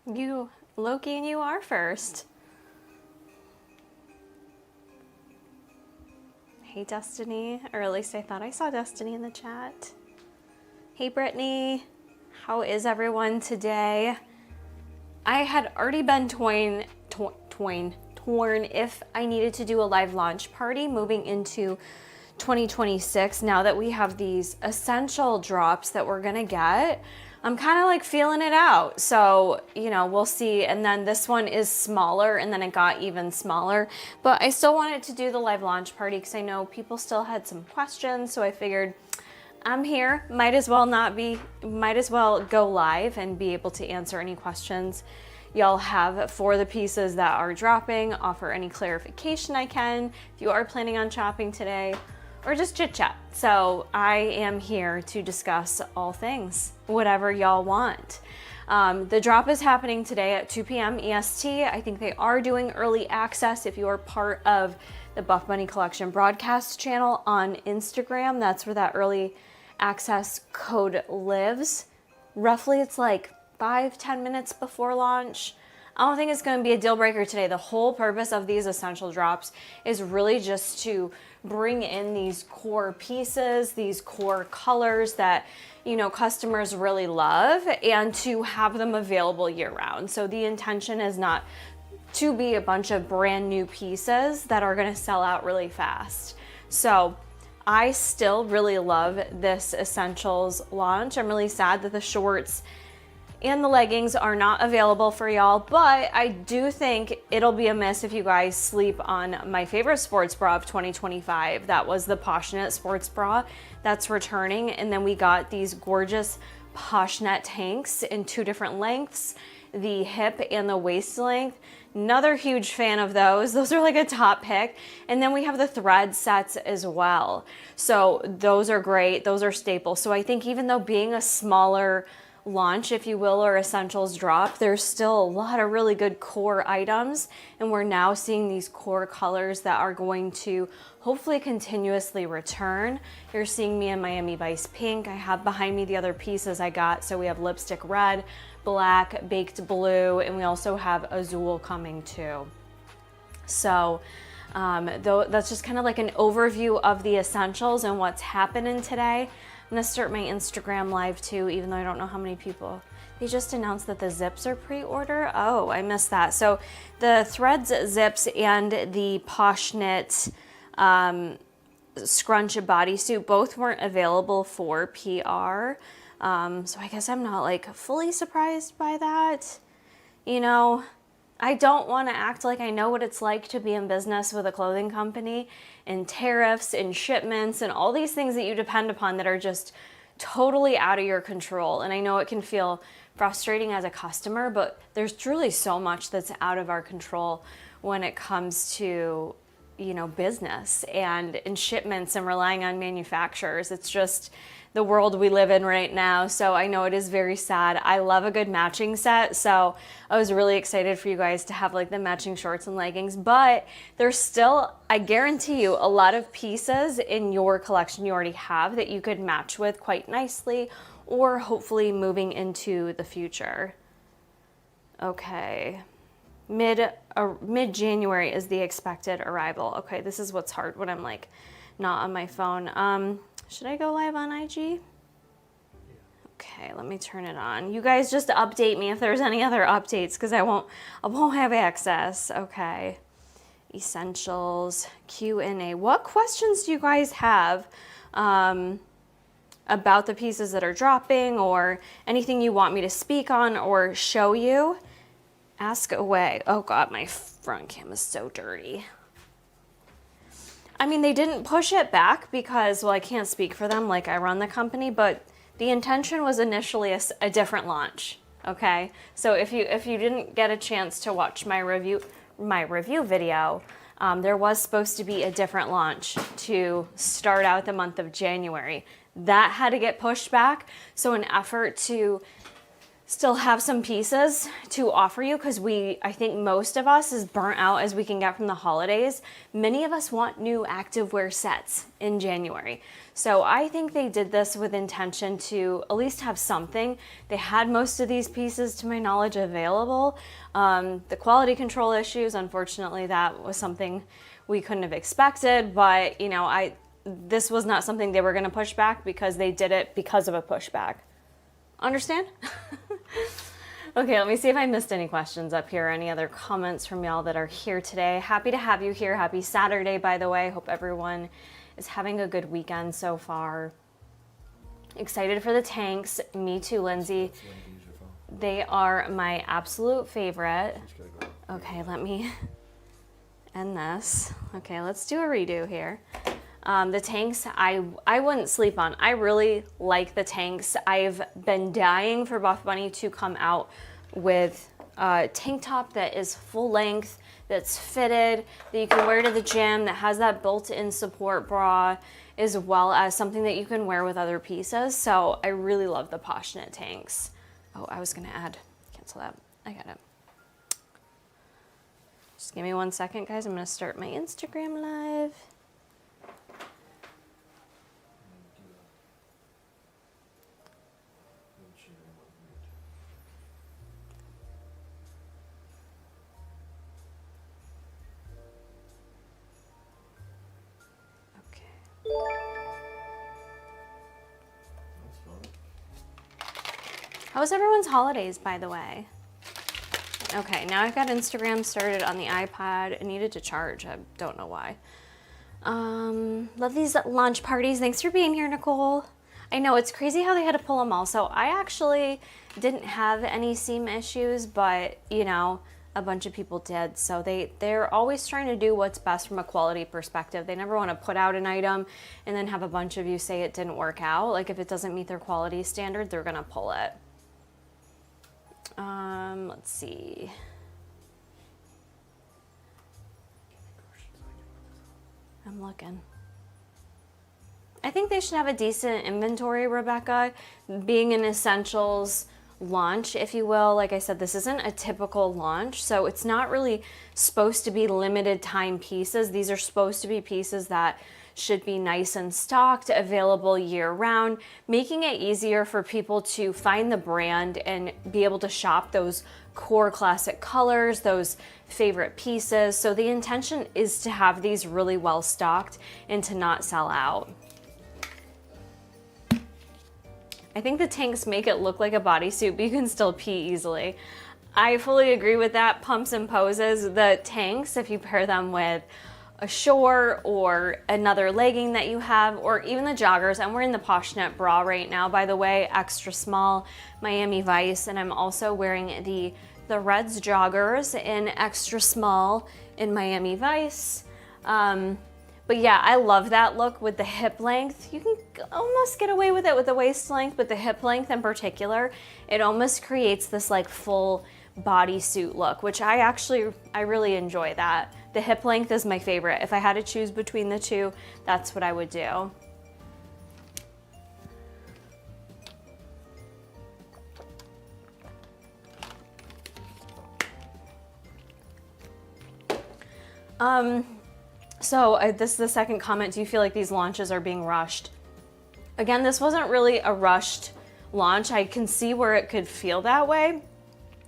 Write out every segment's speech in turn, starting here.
You, Loki, and you are first. Hey, Destiny, or at least I thought I saw Destiny in the chat. Hey, Brittany, how is everyone today? I had already been torn if I needed to do a live launch party moving into 2026. Now that we have these essential drops that we're gonna get, I'm kind of like feeling it out. So, you know, we'll see. And then this one is smaller, and then it got even smaller. But I still wanted to do the live launch party because I know people still had some questions. So I figured I'm here, might as well go live and be able to answer any questions y'all have for the pieces that are dropping, offer any clarification I can if you are planning on shopping today, or just chit chat. So I am here to discuss all things, whatever y'all want. The drop is happening today at 2 p.m. EST. I think they are doing early access if you are part of the Buffbunny Collection broadcast channel on Instagram. That's where that early access code lives. Roughly, it's like 5-10 minutes before launch. I don't think it's going to be a deal breaker today. The whole purpose of these essential drops is really just to bring in these core pieces, these core colors that, you know, customers really love, and to have them available year round. So the intention is not to be a bunch of brand new pieces that are going to sell out really fast. So I still really love this essentials launch. I'm really sad that the shorts and the leggings are not available for y'all, but I do think it'll be a miss if you guys sleep on my favorite sports bra of 2025. That was the Poshnit sports bra that's returning. And then we got these gorgeous Poshnit tanks in 2 different lengths, the hip and the waist length. Another huge fan of those. Those are like a top pick. And then we have the thread sets as well. So those are great. Those are staples. So I think even though being a smaller launch, if you will, or essentials drop, there's still a lot of really good core items, and we're now seeing these core colors that are going to hopefully continuously return. You're seeing me in Miami Vice pink. I have behind me the other pieces I got. So we have lipstick red, black, baked blue, and we also have azul coming too. So though that's just kind of like an overview of the essentials and what's happening today. I'm gonna start my Instagram live too, even though I don't know how many people. They just announced that the zips are pre-order. Oh, I missed that. So the threads zips and the Poshnit scrunch bodysuit both weren't available for PR. So I guess I'm not like fully surprised by that. You know, I don't want to act like I know what it's like to be in business with a clothing company, and tariffs and shipments and all these things that you depend upon that are just totally out of your control. And I know it can feel frustrating as a customer, but there's truly so much that's out of our control when it comes to, you know, business and shipments and relying on manufacturers. It's just the world we live in right now. So I know it is very sad. I love a good matching set. So I was really excited for you guys to have like the matching shorts and leggings, but there's still, I guarantee you, a lot of pieces in your collection you already have that you could match with quite nicely, or hopefully moving into the future. Okay. Mid-January is the expected arrival. Okay, this is what's hard when I'm like not on my phone. Should I go live on IG? Okay, let me turn it on. You guys just update me if there's any other updates, because I won't have access. Okay. Essentials, Q&A. What questions do you guys have about the pieces that are dropping, or anything you want me to speak on or show you? Ask away. Oh God, my front cam is so dirty. I mean, they didn't push it back because, well, I can't speak for them, like I run the company, but the intention was initially a different launch. Okay, so if you didn't get a chance to watch my review video, there was supposed to be a different launch to start out the month of January. That had to get pushed back. So an effort to still have some pieces to offer you, because I think most of us, as burnt out as we can get from the holidays, many of us want new activewear sets in January. So I think they did this with intention to at least have something. They had most of these pieces, to my knowledge, available. The quality control issues, unfortunately, that was something we couldn't have expected, but you know, this was not something they were going to push back, because they did it because of a pushback. Understand? Okay, let me see if I missed any questions up here, any other comments from y'all that are here today. Happy to have you here. Happy Saturday, by the way. Hope everyone is having a good weekend so far. Excited for the tanks. Me too, Lindsay. They are my absolute favorite. Okay, let me end this. Okay, let's do a redo here. The tanks, I wouldn't sleep on. I really like the tanks. I've been dying for Buffbunny to come out with a tank top that is full length, that's fitted, that you can wear to the gym, that has that built-in support bra, as well as something that you can wear with other pieces. So I really love the Poshnit tanks. Oh, I was gonna cancel that. I got it. Just give me 1 second, guys. I'm gonna start my Instagram live. How was everyone's holidays, by the way? Okay, now I've got Instagram started on the iPad. It needed to charge. I don't know why. Love these launch parties. Thanks for being here, Nicole. I know, it's crazy how they had to pull them all. So I actually didn't have any seam issues, but, you know, a bunch of people did. So they're always trying to do what's best from a quality perspective. They never want to put out an item and then have a bunch of you say it didn't work out. Like, if it doesn't meet their quality standard, they're going to pull it. Let's see. I'm looking. I think they should have a decent inventory, Rebecca, being an essentials launch, if you will. Like I said, this isn't a typical launch, so it's not really supposed to be limited time pieces. These are supposed to be pieces that should be nice and stocked, available year round, making it easier for people to find the brand and be able to shop those core classic colors, those favorite pieces. So the intention is to have these really well stocked and to not sell out. I think the tanks make it look like a bodysuit, but you can still pee easily. I fully agree with that. Pumps and poses. The tanks, if you pair them with a short or another legging that you have, or even the joggers. I'm wearing the Poshnit bra right now, by the way, extra small Miami Vice, and I'm also wearing the Reds joggers in extra small in Miami Vice. But yeah, I love that look with the hip length. You can almost get away with it with the waist length, but the hip length in particular, it almost creates this like full bodysuit look, which I really enjoy that. The hip length is my favorite. If I had to choose between the two, that's what I would do. This is the second comment. Do you feel like these launches are being rushed? Again, this wasn't really a rushed launch. I can see where it could feel that way,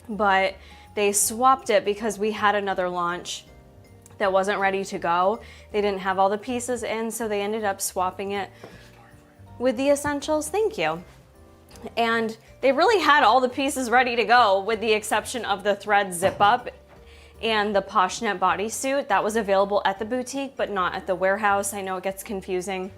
but they swapped it because we had another launch that wasn't ready to go. They didn't have all the pieces in, so they ended up swapping it with the essentials. Thank you. And they really had all the pieces ready to go, with the exception of the thread zip up and the Poshnit bodysuit that was available at the boutique, but not at the warehouse. I know it gets confusing.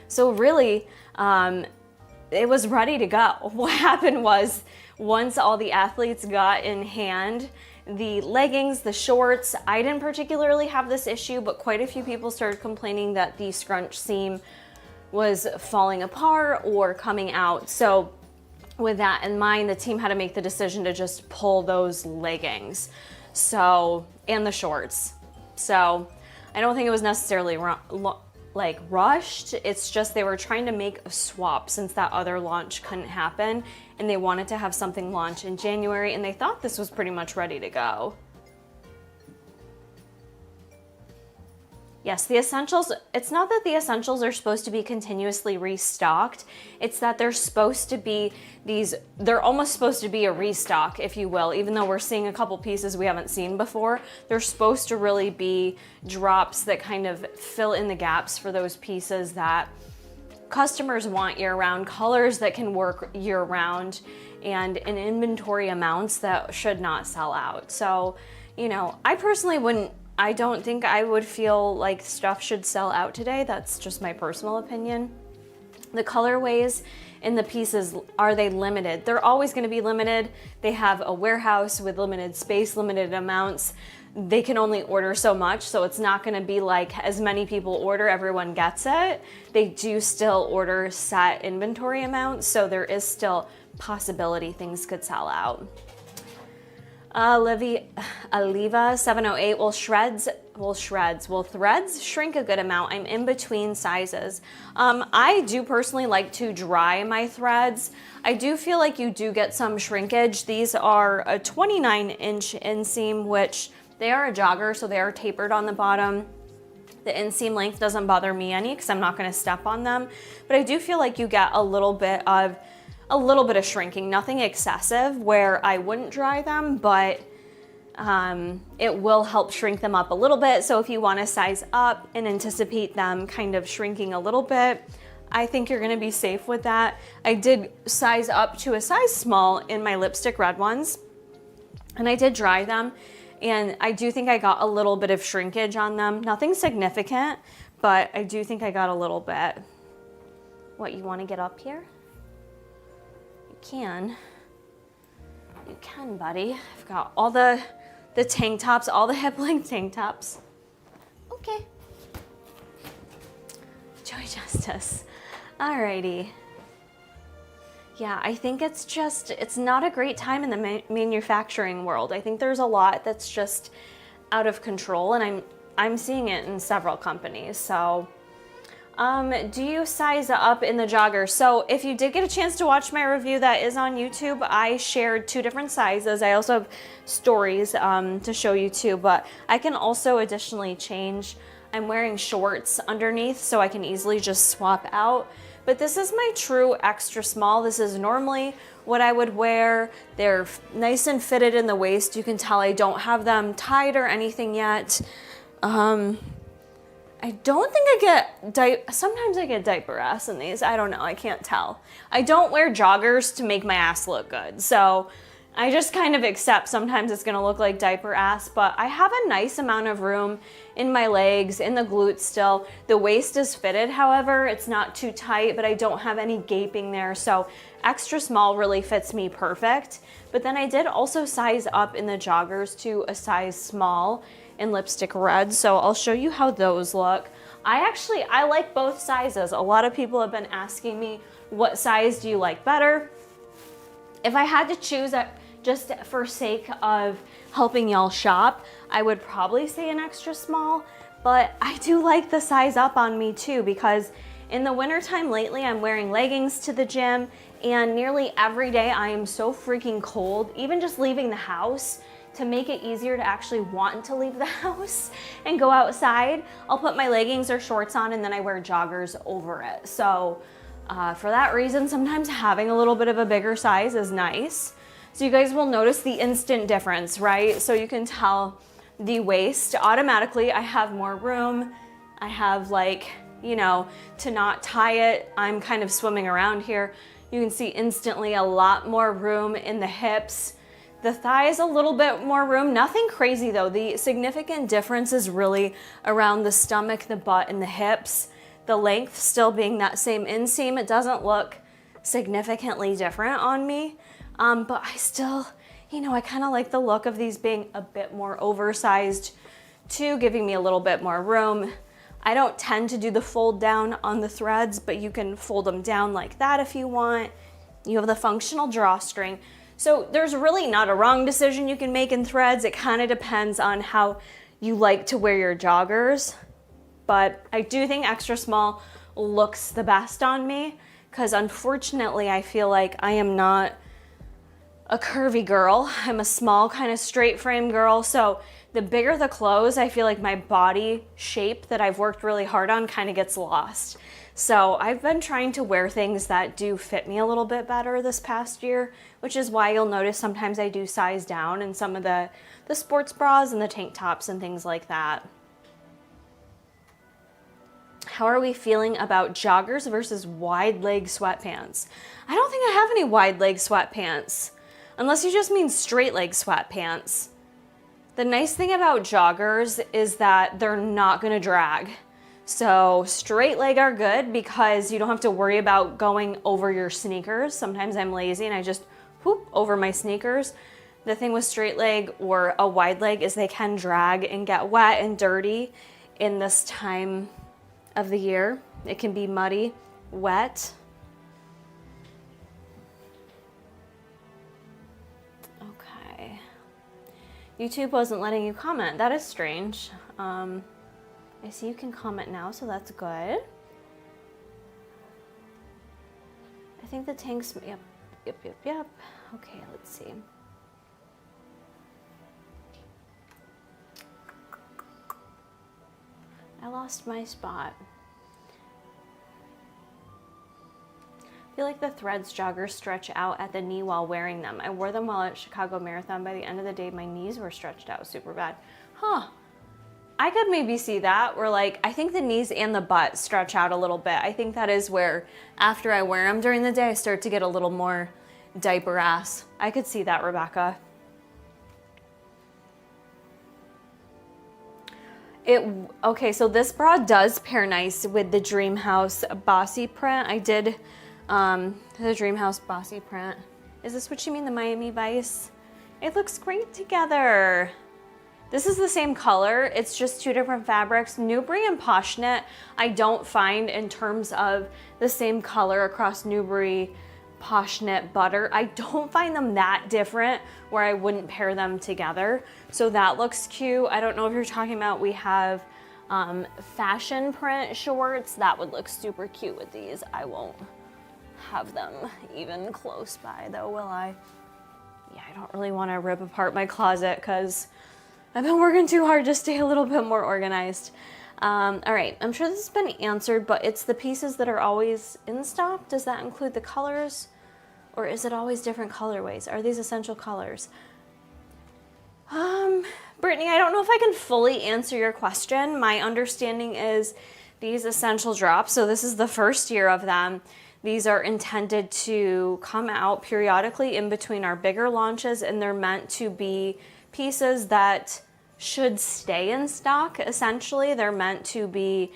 So really, it was ready to go. What happened was, once all the athletes got in hand, the leggings, the shorts, I didn't particularly have this issue, but quite a few people started complaining that the scrunch seam was falling apart or coming out. So with that in mind, the team had to make the decision to just pull those leggings. So, and the shorts. So I don't think it was necessarily like rushed. It's just they were trying to make a swap since that other launch couldn't happen, and they wanted to have something launch in January, and they thought this was pretty much ready to go. Yes, the essentials, it's not that the essentials are supposed to be continuously restocked. It's that they're supposed to be they're almost supposed to be a restock, if you will, even though we're seeing a couple pieces we haven't seen before. They're supposed to really be drops that kind of fill in the gaps for those pieces that customers want year-round, colors that can work year-round, and in inventory amounts that should not sell out. So, you know, I don't think I would feel like stuff should sell out today. That's just my personal opinion. The colorways in the pieces, are they limited? They're always going to be limited. They have a warehouse with limited space, limited amounts. They can only order so much, so it's not going to be like as many people order, everyone gets it. They do still order set inventory amounts, so there is still possibility things could sell out. Aliva 708, will threads shrink a good amount? I'm in between sizes. I do personally like to dry my threads. I do feel like you do get some shrinkage. These are a 29-inch inseam, which they are a jogger, so they are tapered on the bottom. The inseam length doesn't bother me any because I'm not going to step on them, but I do feel like you get a little bit of shrinking, nothing excessive where I wouldn't dry them, but it will help shrink them up a little bit. So if you want to size up and anticipate them kind of shrinking a little bit, I think you're going to be safe with that. I did size up to a size small in my lipstick red ones, and I did dry them, and I do think I got a little bit of shrinkage on them. Nothing significant, but I do think I got a little bit. What, you want to get up here? You can, buddy. I've got all the tank tops, all the hip length tank tops. Okay. Joy Justice. Alrighty. Yeah, I think it's not a great time in the manufacturing world. I think there's a lot that's just out of control, and I'm seeing it in several companies. So do you size up in the jogger? So if you did get a chance to watch my review that is on YouTube, I shared 2 different sizes. I also have stories to show you too, but I can also additionally change. I'm wearing shorts underneath, so I can easily just swap out. But this is my true extra small. This is normally what I would wear. They're nice and fitted in the waist. You can tell I don't have them tied or anything yet. I don't think sometimes I get diaper ass in these. I don't know, I can't tell. I don't wear joggers to make my ass look good. So I just kind of accept sometimes it's gonna look like diaper ass, but I have a nice amount of room in my legs, in the glutes still. The waist is fitted, however, it's not too tight, but I don't have any gaping there. So extra small really fits me perfect. But then I did also size up in the joggers to a size small in lipstick red, so I'll show you how those look. I like both sizes. A lot of people have been asking me, what size do you like better? If I had to choose, just for sake of helping y'all shop, I would probably say an extra small, but I do like the size up on me too, because in the wintertime lately, I'm wearing leggings to the gym, and nearly every day I am so freaking cold, even just leaving the house. To make it easier to actually want to leave the house and go outside, I'll put my leggings or shorts on, and then I wear joggers over it. So for that reason, sometimes having a little bit of a bigger size is nice. So you guys will notice the instant difference, right? So you can tell the waist automatically, I have more room. I have, like, you know, to not tie it, I'm kind of swimming around here. You can see instantly a lot more room in the hips. The thighs, a little bit more room. Nothing crazy though. The significant difference is really around the stomach, the butt, and the hips. The length still being that same inseam. It doesn't look significantly different on me. But I still, you know, I kind of like the look of these being a bit more oversized too, giving me a little bit more room. I don't tend to do the fold down on the threads, but you can fold them down like that if you want. You have the functional drawstring. So there's really not a wrong decision you can make in threads. It kind of depends on how you like to wear your joggers. but I do think extra small looks the best on me because unfortunately I feel like I am not a curvy girl. I'm a small kind of straight frame girl. So the bigger the clothes, I feel like my body shape that I've worked really hard on kind of gets lost. So I've been trying to wear things that do fit me a little bit better this past year, which is why you'll notice sometimes I do size down in some of the sports bras and the tank tops and things like that. How are we feeling about joggers versus wide leg sweatpants? I don't think I have any wide leg sweatpants, unless you just mean straight leg sweatpants. The nice thing about joggers is that they're not gonna drag. So straight leg are good because you don't have to worry about going over your sneakers. Sometimes I'm lazy and I just whoop over my sneakers. The thing with straight leg or a wide leg is they can drag and get wet and dirty in this time of the year. It can be muddy, wet. Okay. YouTube wasn't letting you comment. That is strange. I see you can comment now, so that's good. I think the tanks, yep. Okay, let's see. I lost my spot. I feel like the threads joggers stretch out at the knee while wearing them. I wore them while at Chicago Marathon. By the end of the day, my knees were stretched out super bad. Huh. I could maybe see that where like, I think the knees and the butt stretch out a little bit. I think that is where after I wear them during the day, I start to get a little more diaper ass. I could see that, Rebecca. Okay, so this bra does pair nice with the Dreamhouse Bossy print. I did the Dreamhouse Bossy print. Is this what you mean, the Miami Vice? It looks great together. This is the same color, it's just two different fabrics. Newbury and Poshnit, I don't find in terms of the same color across Newbury, Poshnit, Butter. I don't find them that different where I wouldn't pair them together. So that looks cute. I don't know if you're talking about, we have fashion print shorts. That would look super cute with these. I won't have them even close by though, will I? Yeah, I don't really want to rip apart my closet because I've been working too hard to stay a little bit more organized. All right, I'm sure this has been answered, but it's the pieces that are always in stock. Does that include the colors or is it always different colorways? Are these essential colors? Brittany, I don't know if I can fully answer your question. My understanding is these essential drops, so this is the first year of them. These are intended to come out periodically in between our bigger launches, and they're meant to be pieces that should stay in stock, essentially. They're meant to be,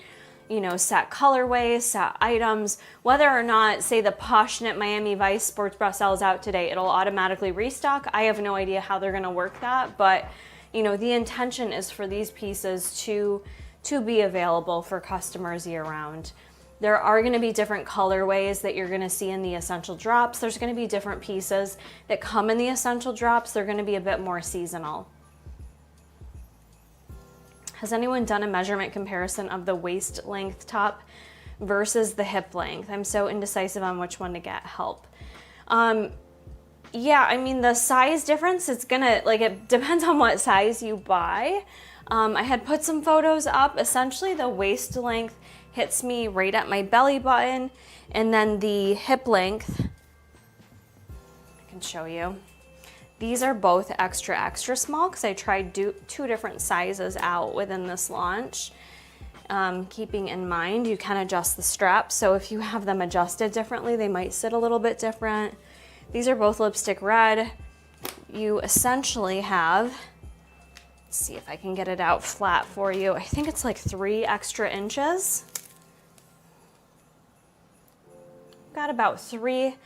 you know, set colorways, set items. Whether or not, say, the Poshnit Miami Vice sports bra sells out today, it'll automatically restock. I have no idea how they're gonna work that, but, you know, the intention is for these pieces to be available for customers year round. There are gonna be different colorways that you're gonna see in the essential drops. There's gonna be different pieces that come in the essential drops. They're gonna be a bit more seasonal. Has anyone done a measurement comparison of the waist length top versus the hip length? I'm so indecisive on which one to get. Help. Yeah, I mean, the size difference, it's gonna, like, it depends on what size you buy. I had put some photos up. Essentially, the waist length hits me right at my belly button, and then the hip length, I can show you. These are both extra, extra small because I tried two different sizes out within this launch. Keeping in mind, you can adjust the straps. So if you have them adjusted differently, they might sit a little bit different. These are both lipstick red. You essentially have, let's see if I can get it out flat for you. I think it's like 3 extra inches. Got about three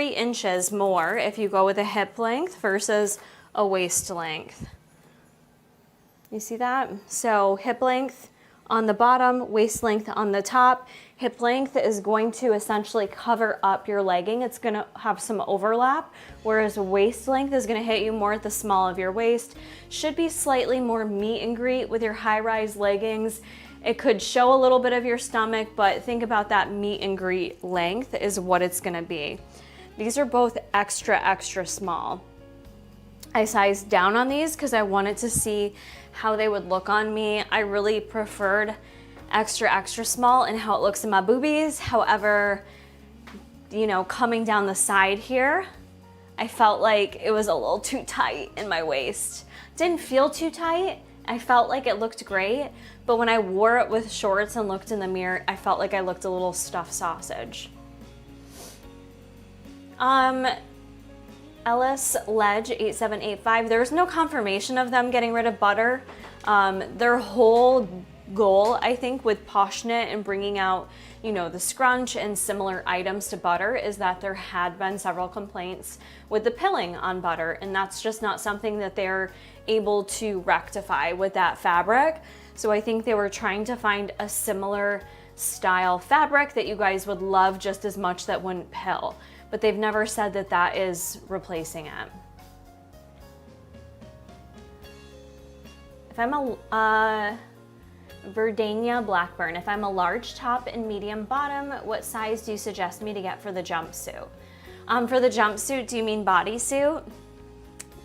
inches more if you go with a hip length versus a waist length. You see that? So hip length on the bottom, waist length on the top. Hip length is going to essentially cover up your legging. It's gonna have some overlap, whereas waist length is gonna hit you more at the small of your waist. Should be slightly more meet and greet with your high-rise leggings It could show a little bit of your stomach, but think about that meet and greet length is what it's gonna be. These are both extra, extra small. I sized down on these because I wanted to see how they would look on me. I really preferred extra, extra small and how it looks in my boobies. However, you know, coming down the side here, I felt like it was a little too tight in my waist. Didn't feel too tight. I felt like it looked great, but when I wore it with shorts and looked in the mirror, I felt like I looked a little stuffed sausage. Ellis Ledge 8785, there's no confirmation of them getting rid of butter. Their whole goal, I think, with Poshnit and bringing out, you know, the scrunch and similar items to butter is that there had been several complaints with the pilling on butter, and that's just not something that they're able to rectify with that fabric. So I think they were trying to find a similar style fabric that you guys would love just as much that wouldn't pill, but they've never said that that is replacing it. If I'm a Verdania Blackburn, if I'm a large top and medium bottom, what size do you suggest me to get for the jumpsuit? For the jumpsuit, do you mean bodysuit?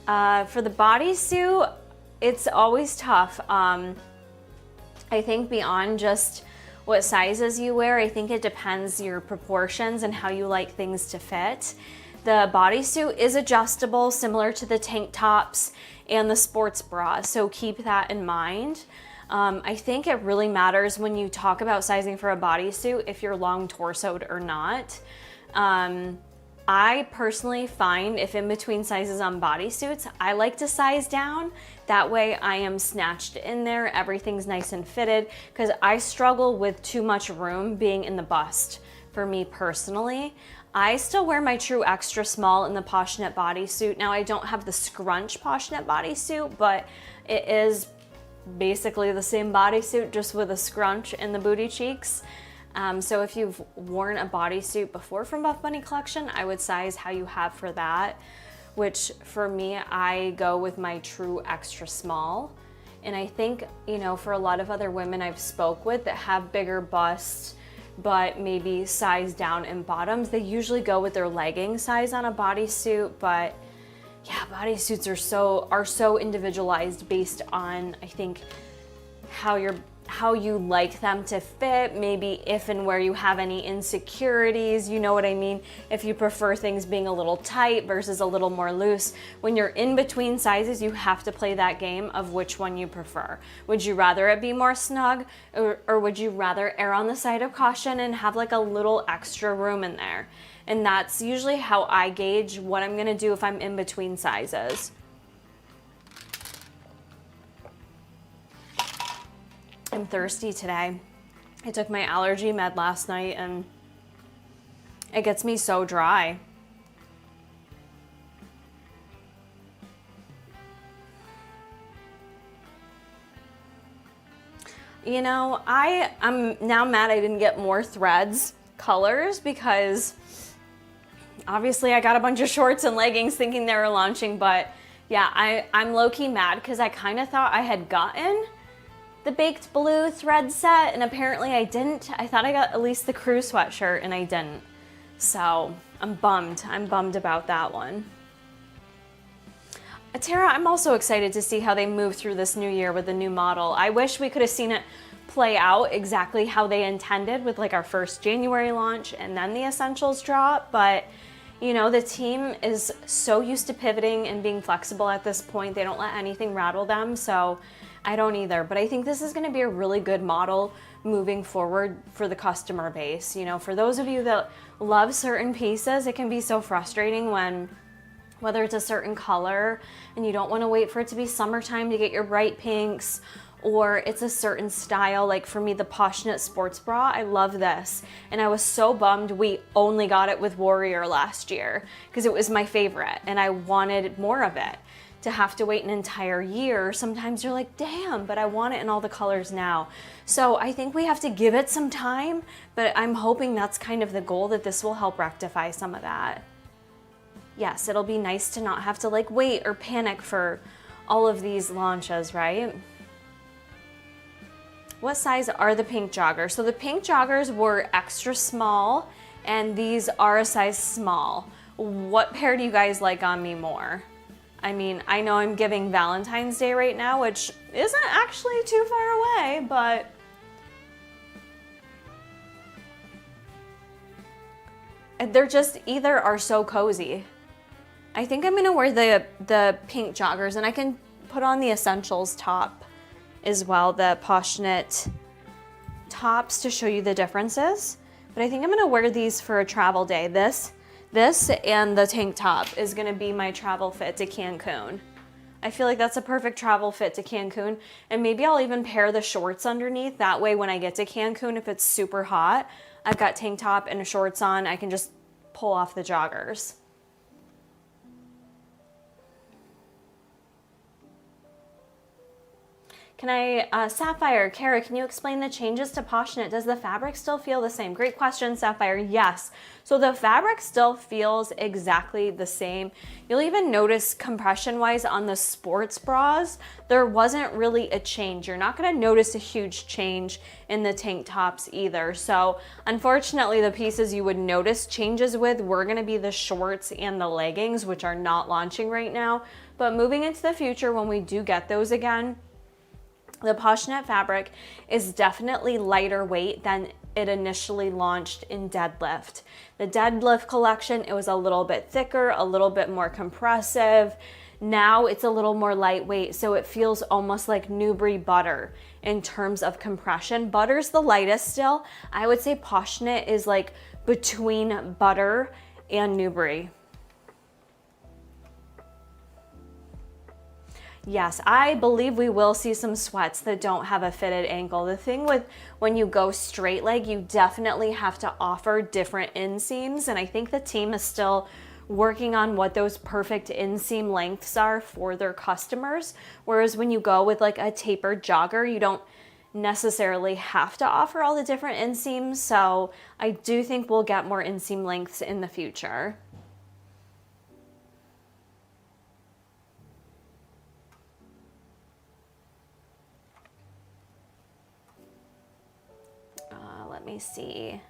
For the bodysuit, it's always tough. I think beyond just what sizes you wear, I think it depends your proportions and how you like things to fit. The bodysuit is adjustable, similar to the tank tops and the sports bra, so keep that in mind. I think it really matters when you talk about sizing for a bodysuit if you're long torsoed or not. I personally find if in between sizes on bodysuits, I like to size down. That way I am snatched in there, everything's nice and fitted, because I struggle with too much room being in the bust for me personally. I still wear my true extra small in the Poshnit bodysuit. Now I don't have the scrunch Poshnit bodysuit, but it is basically the same bodysuit just with a scrunch in the booty cheeks. So if you've worn a bodysuit before from Buffbunny collection, I would size how you have for that, which for me, I go with my true extra small. And I think, you know, for a lot of other women I've spoke with that have bigger busts, but maybe size down in bottoms, they usually go with their legging size on a bodysuit. But yeah, bodysuits are so individualized based on, I think, how you like them to fit, maybe if and where you have any insecurities, you know what I mean? If you prefer things being a little tight versus a little more loose. When you're in between sizes, you have to play that game of which one you prefer. Would you rather it be more snug, or would you rather err on the side of caution and have like a little extra room in there? And that's usually how I gauge what I'm gonna do if I'm in between sizes. I'm thirsty today. I took my allergy med last night and it gets me so dry. You know, I'm now mad I didn't get more threads colors because obviously I got a bunch of shorts and leggings thinking they were launching, but yeah, I'm low-key mad because I kind of thought I had gotten the baked blue thread set, and apparently I didn't. I thought I got at least the crew sweatshirt and I didn't. So I'm bummed. I'm bummed about that one. Tara, I'm also excited to see how they move through this new year with the new model. I wish we could have seen it play out exactly how they intended with like our first January launch and then the essentials drop, but you know, the team is so used to pivoting and being flexible at this point. They don't let anything rattle them, so I don't either. But I think this is gonna be a really good model moving forward for the customer base. You know, for those of you that love certain pieces, it can be so frustrating when, whether it's a certain color and you don't wanna wait for it to be summertime to get your bright pinks, or it's a certain style. Like for me, the Poshnit sports bra, I love this. And I was so bummed we only got it with Warrior last year because it was my favorite and I wanted more of it. To have to wait an entire year, sometimes you're like, damn, but I want it in all the colors now. So I think we have to give it some time, but I'm hoping that's kind of the goal, that this will help rectify some of that. Yes, it'll be nice to not have to like wait or panic for all of these launches, right? What size are the pink joggers? So the pink joggers were extra small, and these are a size small. What pair do you guys like on me more? I mean, I know I'm giving Valentine's Day right now, which isn't actually too far away, but they're just either are so cozy. I think I'm gonna wear the pink joggers, and I can put on the Essentials top as well, the Poshnit tops, to show you the differences. But I think I'm gonna wear these for a travel day. This and the tank top is gonna be my travel fit to Cancun. I feel like that's a perfect travel fit to Cancun. And maybe I'll even pair the shorts underneath. That way when I get to Cancun, if it's super hot, I've got tank top and shorts on. I can just pull off the joggers. Can I, Sapphire, Kara, can you explain the changes to Poshnit? Does the fabric still feel the same? Great question, Sapphire. Yes. So the fabric still feels exactly the same. You'll even notice compression-wise on the sports bras, there wasn't really a change. You're not gonna notice a huge change in the tank tops either. So unfortunately, the pieces you would notice changes with were gonna be the shorts and the leggings, which are not launching right now. But moving into the future, when we do get those again, the Poshnit fabric is definitely lighter weight than it initially launched in Deadlift. The Deadlift collection, it was a little bit thicker, a little bit more compressive. Now it's a little more lightweight, so it feels almost like Newbury butter in terms of compression. Butter's the lightest still. I would say Poshnit is like between butter and Newbury. Yes, I believe we will see some sweats that don't have a fitted ankle. The thing with when you go straight leg, you definitely have to offer different inseams, and I think the team is still working on what those perfect inseam lengths are for their customers. Whereas when you go with like a tapered jogger, you don't necessarily have to offer all the different inseams. So I do think we'll get more inseam lengths in the future. Let me see.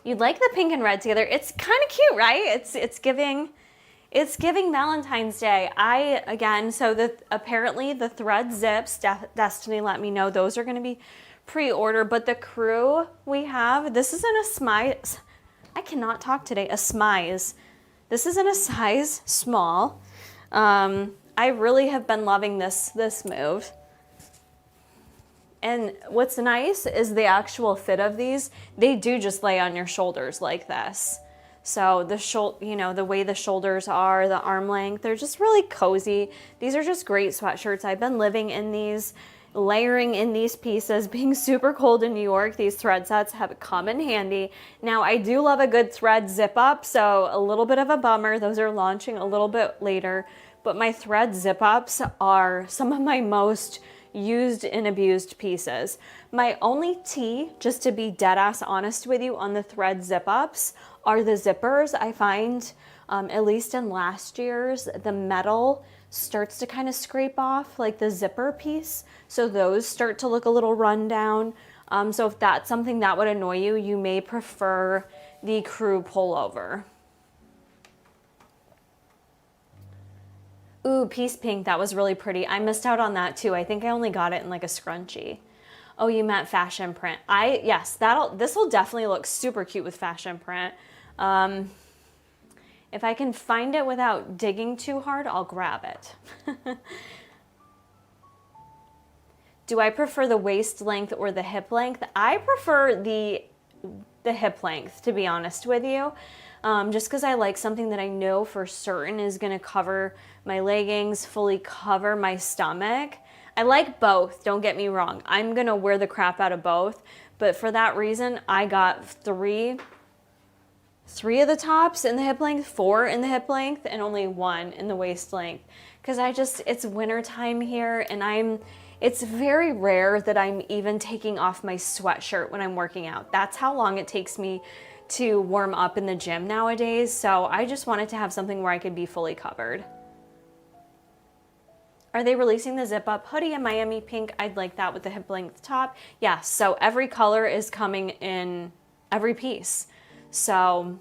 You'd like the pink and red together. It's kind of cute, right? It's giving Valentine's Day. So apparently the thread zips, Destiny let me know those are going to be pre-order, but the crew we have, this is in a smize. I cannot talk today. A smize. This is in a size small. I really have been loving this move. And what's nice is the actual fit of these. They do just lay on your shoulders like this. So the way the shoulders are, the arm length, they're just really cozy. These are just great sweatshirts. I've been living in these, layering in these pieces. Being super cold in New York, these thread sets have come in handy. Now I do love a good thread zip up, so a little bit of a bummer. Those are launching a little bit later. But my thread zip ups are some of my most used and abused pieces. My only tea, just to be dead ass honest with you on the thread zip ups, are the zippers. I find, at least in last year's, the metal starts to kind of scrape off like the zipper piece. So those start to look a little run down. So if that's something that would annoy you, you may prefer the crew pullover. Ooh, Peace Pink, that was really pretty. I missed out on that too. I think I only got it in like a scrunchie. Oh, you meant fashion print. Yes, this will definitely look super cute with fashion print. If I can find it without digging too hard, I'll grab it. Do I prefer the waist length or the hip length? I prefer the hip length, to be honest with you. Just because I like something that I know for certain is going to cover my leggings, fully cover my stomach. I like both, don't get me wrong. I'm going to wear the crap out of both. But for that reason, I got three of the tops in the hip length, 4 in the hip length, and only 1 in the waist length. Because it's winter time here, and it's very rare that I'm even taking off my sweatshirt when I'm working out. That's how long it takes me to warm up in the gym nowadays. So I just wanted to have something where I could be fully covered. Are they releasing the zip up hoodie in Miami pink? I'd like that with the hip length top. Yes, so every color is coming in every piece. So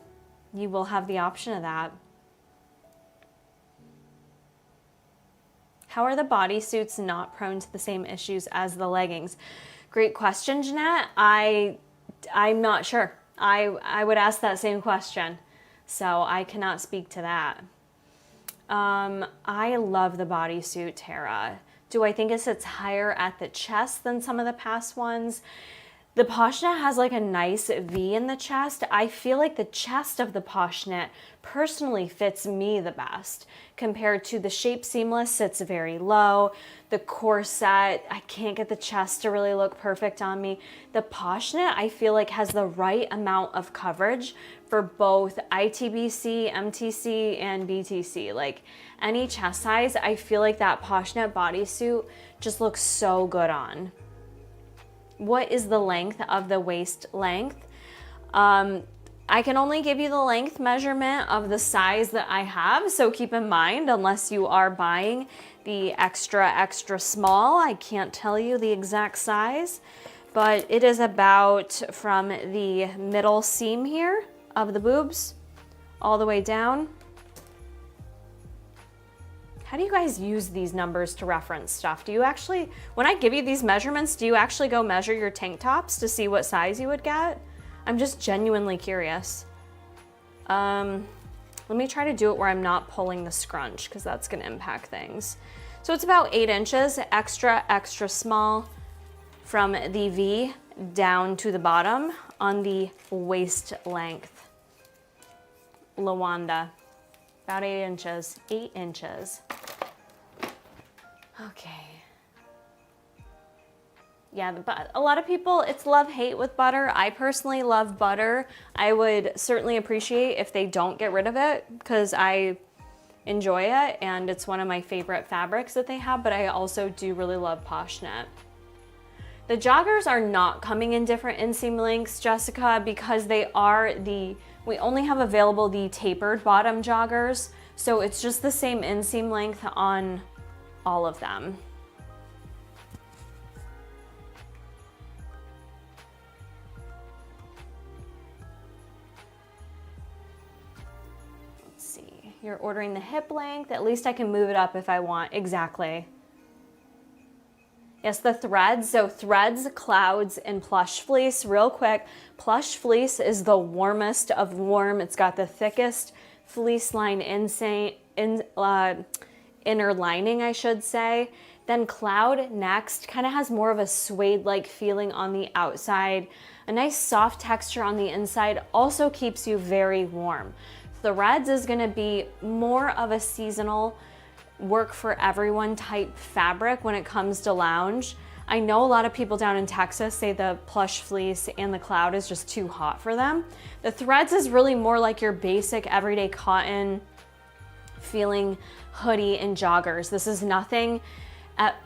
you will have the option of that. How are the bodysuits not prone to the same issues as the leggings? Great question, Jeanette. I'm not sure. I would ask that same question. So I cannot speak to that. I love the bodysuit, Tara. Do I think it sits higher at the chest than some of the past ones? The Poshnit has like a nice V in the chest. I feel like the chest of the Poshnit personally fits me the best compared to the Shape Seamless sits very low. The corset, I can't get the chest to really look perfect on me. The Poshnit, I feel like has the right amount of coverage for both ITBC, MTC, and BTC. Like any chest size, I feel like that Poshnit bodysuit just looks so good on. What is the length of the waist length? I can only give you the length measurement of the size that I have, so keep in mind, unless you are buying the extra small, I can't tell you the exact size, but it is about from the middle seam here of the boobs all the way down. How do you guys use these numbers to reference stuff? Do you actually, when I give you these measurements, do you actually go measure your tank tops to see what size you would get? I'm just genuinely curious. Let me try to do it where I'm not pulling the scrunch because that's gonna impact things. So it's about 8 inches, extra small from the V down to the bottom on the waist length. Lawanda. About 8 inches, 8 inches. Okay. Yeah, but a lot of people, it's love-hate with butter. I personally love butter. I would certainly appreciate if they don't get rid of it because I enjoy it and it's one of my favorite fabrics that they have, but I also do really love Poshnit. The joggers are not coming in different inseam lengths, Jessica, because they are we only have available the tapered bottom joggers, so it's just the same inseam length on all of them. Let's see, you're ordering the hip length, at least I can move it up if I want, exactly. Yes, the threads, so threads, clouds, and plush fleece. Real quick, plush fleece is the warmest of warm. It's got the thickest fleece line inner lining, I should say. Then cloud next, kind of has more of a suede-like feeling on the outside. A nice soft texture on the inside, also keeps you very warm. Threads is gonna be more of a seasonal work for everyone type fabric when it comes to lounge. I know a lot of people down in Texas say the plush fleece and the cloud is just too hot for them. The threads is really more like your basic everyday cotton feeling hoodie and joggers. This is nothing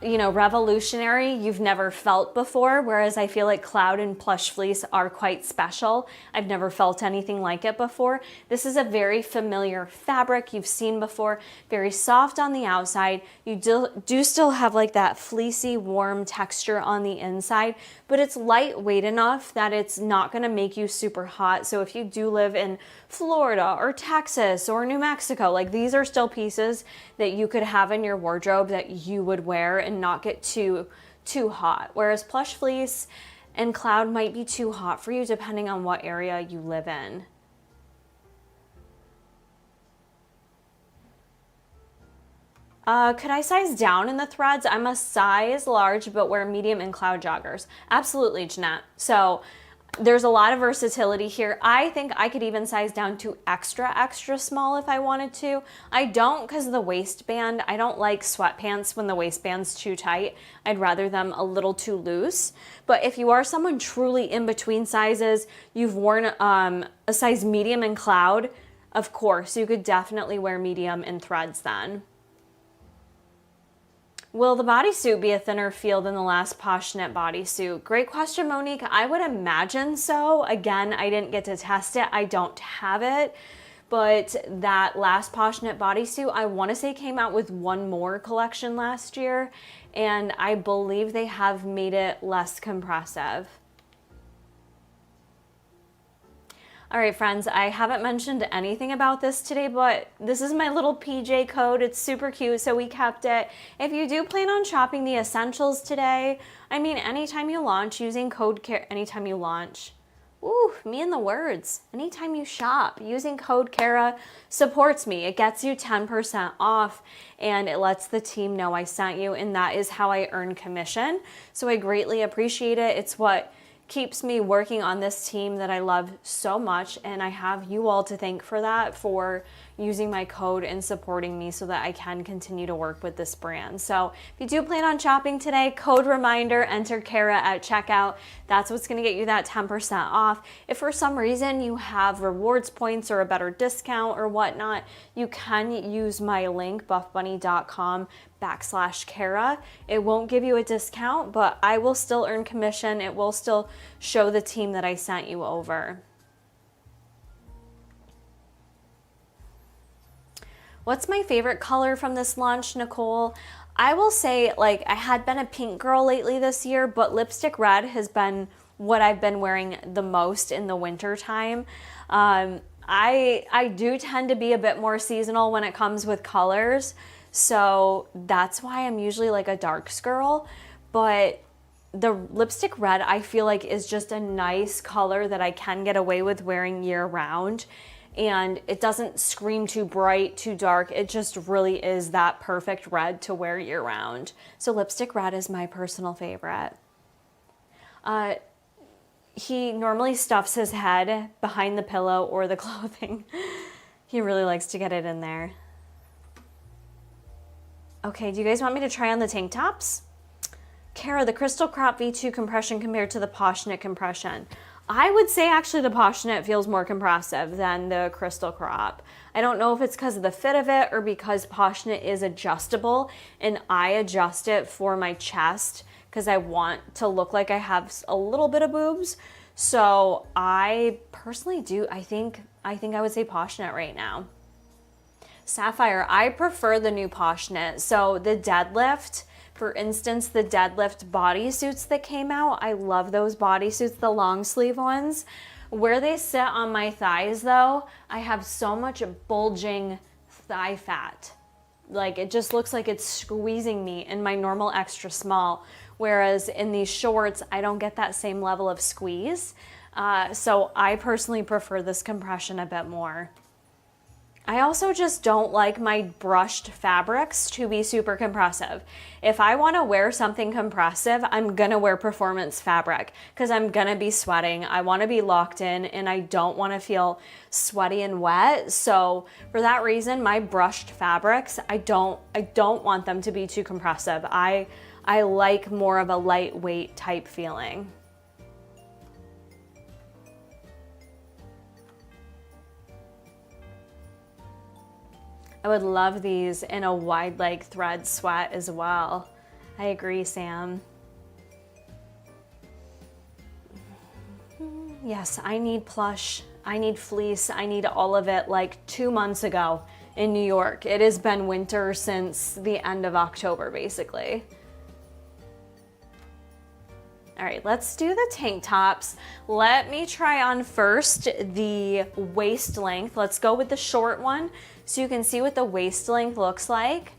revolutionary you've never felt before, whereas I feel like cloud and plush fleece are quite special. I've never felt anything like it before. This is a very familiar fabric you've seen before, very soft on the outside. You do still have like that fleecy, warm texture on the inside, but it's lightweight enough that it's not gonna make you super hot. So if you do live in Florida or Texas or New Mexico, like these are still pieces that you could have in your wardrobe that you would wear and not get too hot. Whereas plush fleece and cloud might be too hot for you depending on what area you live in. Could I size down in the threads? I'm a size large, but wear medium in cloud joggers. Absolutely, Jeanette. So there's a lot of versatility here. I think I could even size down to extra small if I wanted to. I don't because of the waistband. I don't like sweatpants when the waistband's too tight. I'd rather them a little too loose. But if you are someone truly in between sizes, you've worn a size medium in cloud, of course, you could definitely wear medium in threads then. Will the bodysuit be a thinner feel than the last Poshnit bodysuit? Great question, Monique. I would imagine so. Again, I didn't get to test it. I don't have it. but that last Poshnit bodysuit, I want to say came out with one more collection last year, and I believe they have made it less compressive. All right, friends, I haven't mentioned anything about this today, but this is my little PJ code. It's super cute, so we kept it. If you do plan on shopping the essentials today, I mean, anytime you launch using code CARA, anytime you launch, ooh, me and the words, anytime you shop using code CARA supports me. It gets you 10% off, and it lets the team know I sent you, and that is how I earn commission. So I greatly appreciate it. It's what keeps me working on this team that I love so much, and I have you all to thank for that, for using my code and supporting me so that I can continue to work with this brand. So if you do plan on shopping today, code reminder, enter CARA at checkout. That's what's going to get you that 10% off. If for some reason you have rewards points or a better discount or whatnot, you can use my link, buffbunny.com/CARA. It won't give you a discount, but I will still earn commission. It will still show the team that I sent you over. What's my favorite color from this launch, Nicole? I will say, like, I had been a pink girl lately this year, but lipstick red has been what I've been wearing the most in the winter time. I do tend to be a bit more seasonal when it comes with colors, so that's why I'm usually like a darks girl. But the lipstick red, I feel like, is just a nice color that I can get away with wearing year round. And it doesn't scream too bright, too dark. It just really is that perfect red to wear year round. So lipstick red is my personal favorite. He normally stuffs his head behind the pillow or the clothing. He really likes to get it in there. Okay, do you guys want me to try on the tank tops? CARA, the Crystal Crop V2 compression compared to the Poshnit compression. I would say actually the Poshnit feels more compressive than the Crystal Crop. I don't know if it's because of the fit of it or because Poshnit is adjustable and I adjust it for my chest because I want to look like I have a little bit of boobs. So I personally do, I think I would say Poshnit right now. Sapphire, I prefer the new Poshnit. So the deadlift, for instance, the deadlift bodysuits that came out, I love those bodysuits, the long sleeve ones. Where they sit on my thighs though, I have so much bulging thigh fat. Like it just looks like it's squeezing me in my normal extra small. Whereas in these shorts, I don't get that same level of squeeze. So I personally prefer this compression a bit more. I also just don't like my brushed fabrics to be super compressive. If I want to wear something compressive, I'm gonna wear performance fabric because I'm gonna be sweating. I want to be locked in and I don't want to feel sweaty and wet. So for that reason, my brushed fabrics, I don't want them to be too compressive. I like more of a lightweight type feeling. I would love these in a wide leg thread sweat as well. I agree, Sam. Yes, I need plush, I need fleece, I need all of it like 2 months ago in New York. It has been winter since the end of October, basically. All right, let's do the tank tops. Let me try on first the waist length. Let's go with the short one so you can see what the waist length looks like.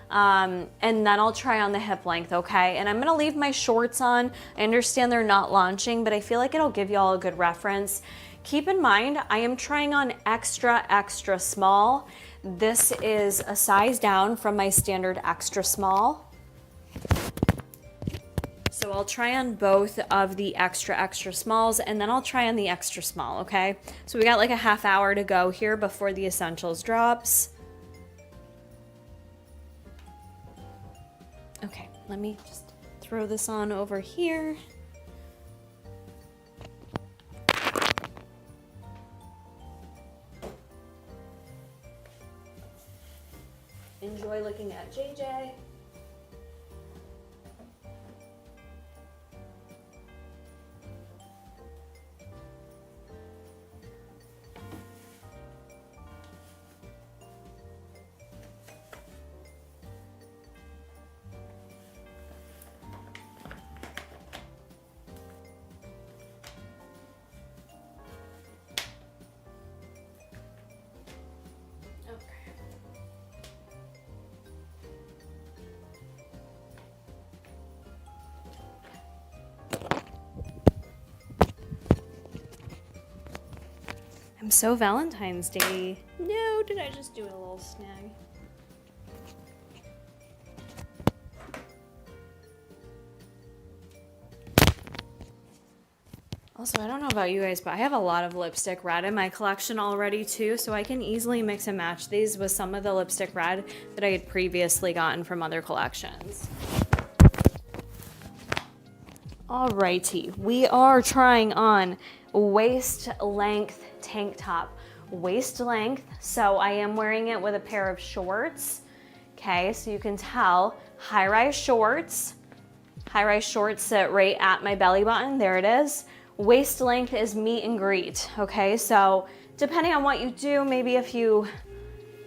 And then I'll try on the hip length, okay? And I'm gonna leave my shorts on. I understand they're not launching, but I feel like it'll give you all a good reference. Keep in mind, I am trying on extra, extra small. This is a size down from my standard extra small. So I'll try on both of the extra, extra smalls, and then I'll try on the extra small, okay? So we got like a half hour to go here before the essentials drops. Okay, let me just throw this on over here. Enjoy looking at JJ. I'm so Valentine's Day. No, did I just do a little snag? Also, I don't know about you guys, but I have a lot of lipstick red in my collection already too, so I can easily mix and match these with some of the lipstick red that I had previously gotten from other collections. Alrighty, we are trying on waist length tank top. Waist length, so I am wearing it with a pair of shorts. Okay, so you can tell, high-rise shorts. High-rise shorts sit right at my belly button, there it is. Waist length is meet and greet, okay? So depending on what you do, maybe if you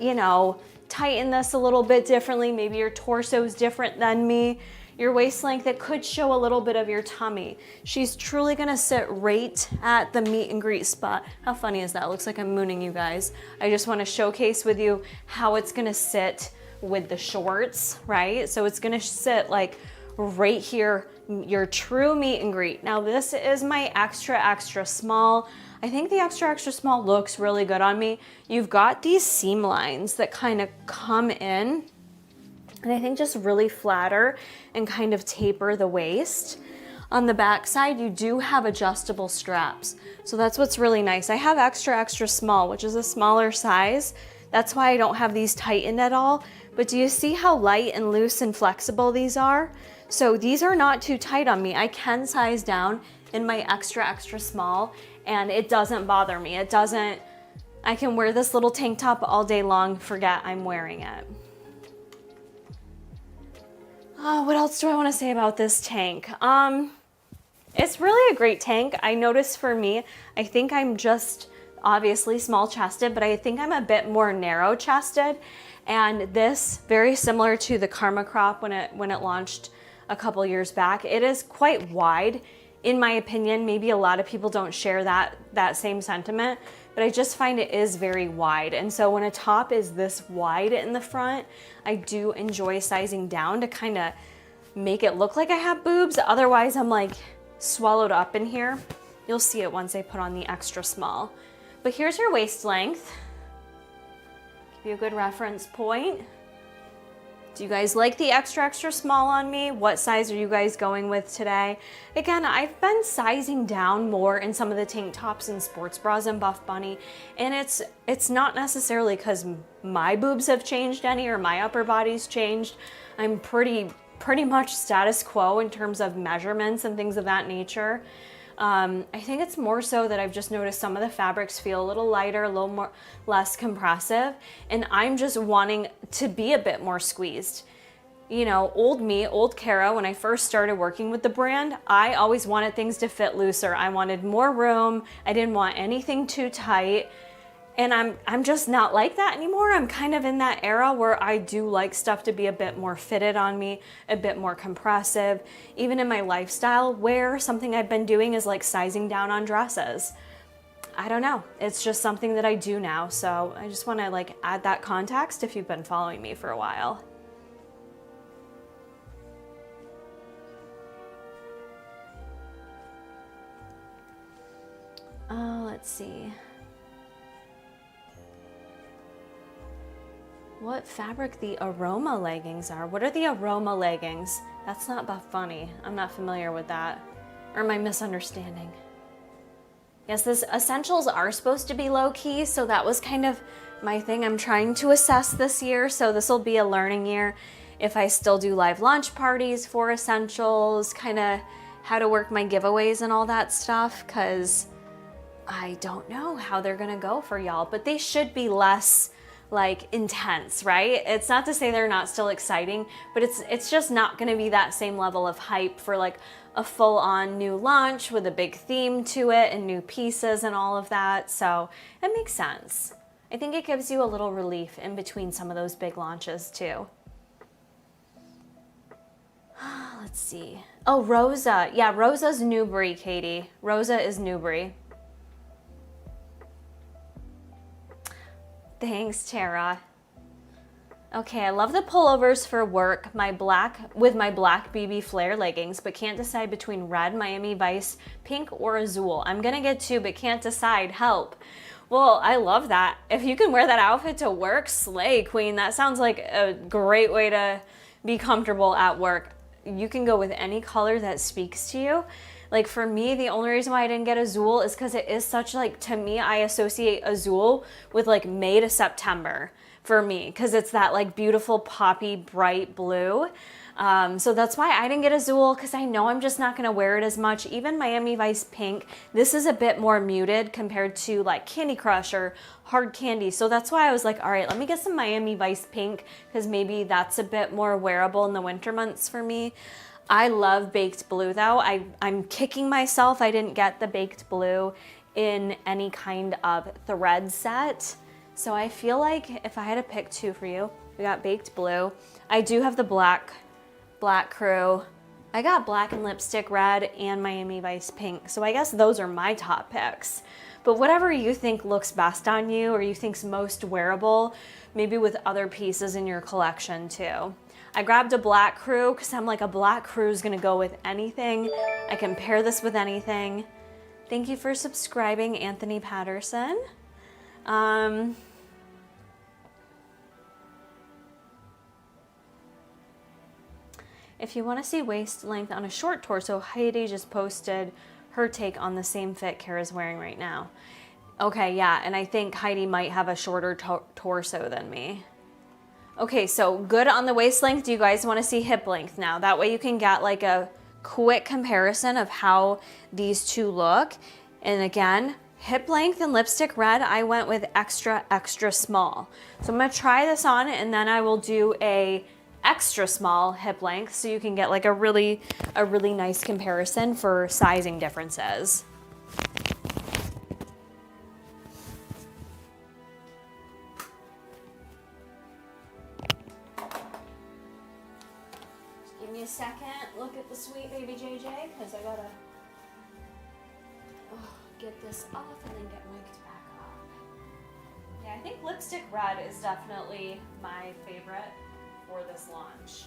know, tighten this a little bit differently, maybe your torso is different than me, your waist length, it could show a little bit of your tummy. She's truly gonna sit right at the meet and greet spot. How funny is that? Looks like I'm mooning you guys. I just wanna showcase with you how it's gonna sit with the shorts, right? So it's gonna sit like right here, your true meet and greet. Now this is my extra small. I think the extra small looks really good on me. You've got these seam lines that kind of come in and I think just really flatter and kind of taper the waist. On the back side, you do have adjustable straps. So that's what's really nice. I have extra small, which is a smaller size. That's why I don't have these tightened at all. But do you see how light and loose and flexible these are? So these are not too tight on me. I can size down in my extra small and it doesn't bother me. It doesn't, I can wear this little tank top all day long, forget I'm wearing it. Oh, what else do I want to say about this tank? It's really a great tank. I noticed for me, I think I'm just obviously small chested, but I think I'm a bit more narrow chested. And this, very similar to the Karma Crop when it launched a couple years back, it is quite wide. In my opinion, maybe a lot of people don't share that same sentiment, but I just find it is very wide. And so when a top is this wide in the front, I do enjoy sizing down to kind of make it look like I have boobs. Otherwise, I'm like swallowed up in here. You'll see it once I put on the extra small. But here's your waist length. Give you a good reference point. Do you guys like the extra small on me? What size are you guys going with today? Again, I've been sizing down more in some of the tank tops and sports bras in Buffbunny, and it's not necessarily because my boobs have changed any or my upper body's changed. I'm pretty much status quo in terms of measurements and things of that nature. I think it's more so that I've just noticed some of the fabrics feel a little lighter, a little less compressive, and I'm just wanting to be a bit more squeezed. You know, old me, old Kara, when I first started working with the brand, I always wanted things to fit looser. I wanted more room. I didn't want anything too tight. And I'm just not like that anymore. I'm kind of in that era where I do like stuff to be a bit more fitted on me, a bit more compressive. Even in my lifestyle, where something I've been doing is like sizing down on dresses. I don't know. It's just something that I do now. So I just want to like add that context if you've been following me for a while. Let's see. What fabric the Aroma leggings are. What are the Aroma leggings? That's not Buffbunny. I'm not familiar with that. Or am I misunderstanding? Yes, this essentials are supposed to be low key, so that was kind of my thing I'm trying to assess this year. So this will be a learning year. If I still do live launch parties for essentials, kind of how to work my giveaways and all that stuff, because I don't know how they're gonna go for y'all, but they should be less like intense, right? It's not to say they're not still exciting, but it's just not gonna be that same level of hype for like a full-on new launch with a big theme to it and new pieces and all of that. So it makes sense. I think it gives you a little relief in between some of those big launches too. Let's see. Oh, Rosa. Yeah, Rosa's Newbury, Katie. Rosa is Newbury. Thanks, Tara. Okay, I love the pullovers for work, with my black BB flare leggings, but can't decide between red, Miami Vice, pink, or Azul. I'm gonna get two, but can't decide, help. Well, I love that. If you can wear that outfit to work, slay, queen. That sounds like a great way to be comfortable at work. You can go with any color that speaks to you. Like for me, the only reason why I didn't get Azul is because it is such like, to me, I associate Azul with like May to September for me, because it's that like beautiful poppy bright blue. So that's why I didn't get Azul, because I know I'm just not going to wear it as much. Even Miami Vice pink, this is a bit more muted compared to like Candy Crush or Hard Candy. So that's why I was like, all right, let me get some Miami Vice pink, because maybe that's a bit more wearable in the winter months for me. I love baked blue though. I'm kicking myself I didn't get the baked blue in any kind of thread set. So I feel like if I had to pick two for you, we got baked blue. I do have the black crew. I got black and lipstick red and Miami Vice pink. So I guess those are my top picks. But whatever you think looks best on you or you think's most wearable, maybe with other pieces in your collection too. I grabbed a black crew because I'm like, a black crew is gonna go with anything. I can pair this with anything. Thank you for subscribing, Anthony Patterson. If you want to see waist length on a short torso, Heidi just posted her take on the same fit Kara's wearing right now. Okay, yeah, and I think Heidi might have a shorter torso than me. Okay, so good on the waist length. Do you guys want to see hip length now? That way you can get like a quick comparison of how these two look. And again, hip length and lipstick red, I went with extra, extra small. So I'm gonna try this on and then I will do a extra small hip length so you can get like a really nice comparison for sizing differences. Just give me a second, look at the sweet baby JJ, because I gotta get this off and then get mic'd back up. Yeah, I think lipstick red is definitely my favorite for this launch.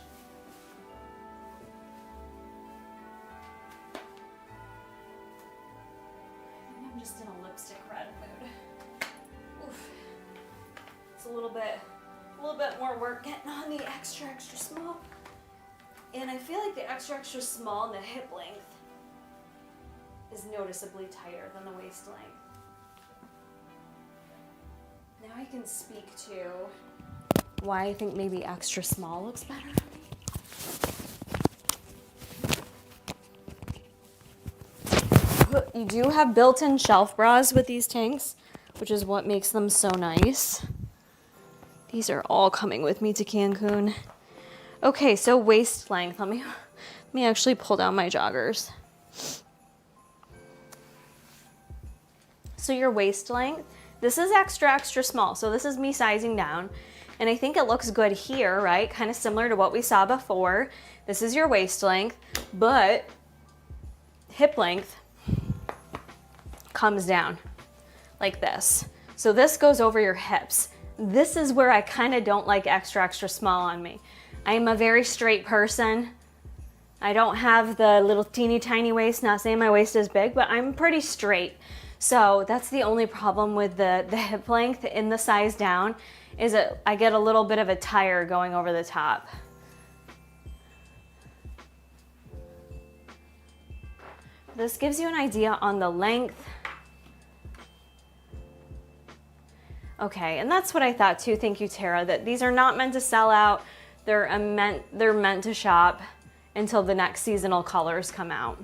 I think I'm just in a lipstick red mood. Oof. It's a little bit more work getting on the extra, extra small. And I feel like the extra, extra small and the hip length is noticeably tighter than the waist length. Now I can speak to why I think maybe extra small looks better on me. You do have built-in shelf bras with these tanks, which is what makes them so nice. These are all coming with me to Cancun. Okay, so waist length. Let me actually pull down my joggers. So your waist length, this is extra, extra small. So this is me sizing down. And I think it looks good here, right? Kind of similar to what we saw before. This is your waist length, but hip length comes down like this. So this goes over your hips. This is where I kind of don't like extra, extra small on me. I am a very straight person. I don't have the little teeny tiny waist, not saying my waist is big, but I'm pretty straight. So that's the only problem with the hip length in the size down, is that I get a little bit of a tire going over the top. This gives you an idea on the length. Okay, and that's what I thought too. Thank you, Tara, that these are not meant to sell out. They're meant to shop until the next seasonal colors come out.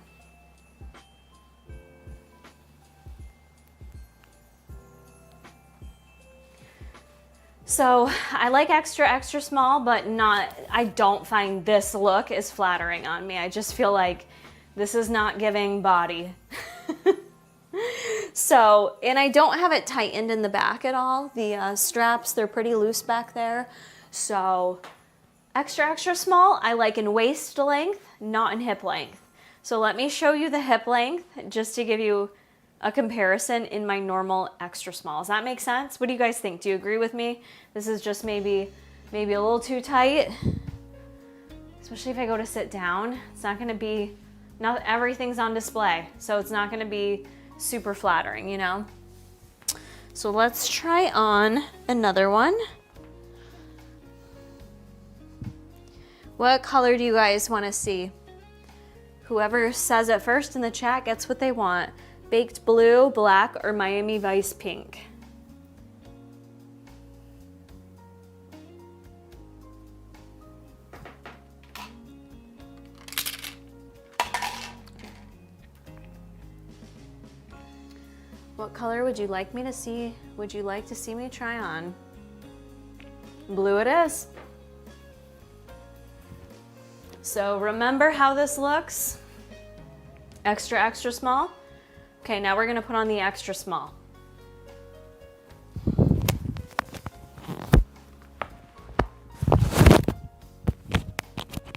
So I like extra, extra small, but I don't find this look as flattering on me. I just feel like this is not giving body. So, and I don't have it tightened in the back at all. The straps, they're pretty loose back there. So extra, extra small, I like in waist length, not in hip length. So let me show you the hip length just to give you a comparison in my normal extra small. Does that make sense? What do you guys think? Do you agree with me? This is just maybe maybe a little too tight, especially if I go to sit down. It's not gonna be, not everything's on display, so it's not gonna be super flattering, you know? So let's try on another one. What color do you guys wanna see? Whoever says it first in the chat gets what they want. Baked blue, black, or Miami Vice pink. What color would you like me to see? Would you like to see me try on? Blue it is. So remember how this looks? Extra, extra small. Okay, now we're gonna put on the extra small.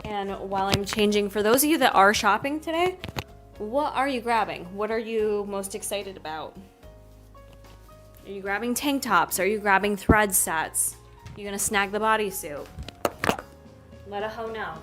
And while I'm changing, for those of you that are shopping today, what are you grabbing? What are you most excited about? Are you grabbing tank tops? Are you grabbing thread sets? You gonna snag the bodysuit? Let a hoe know.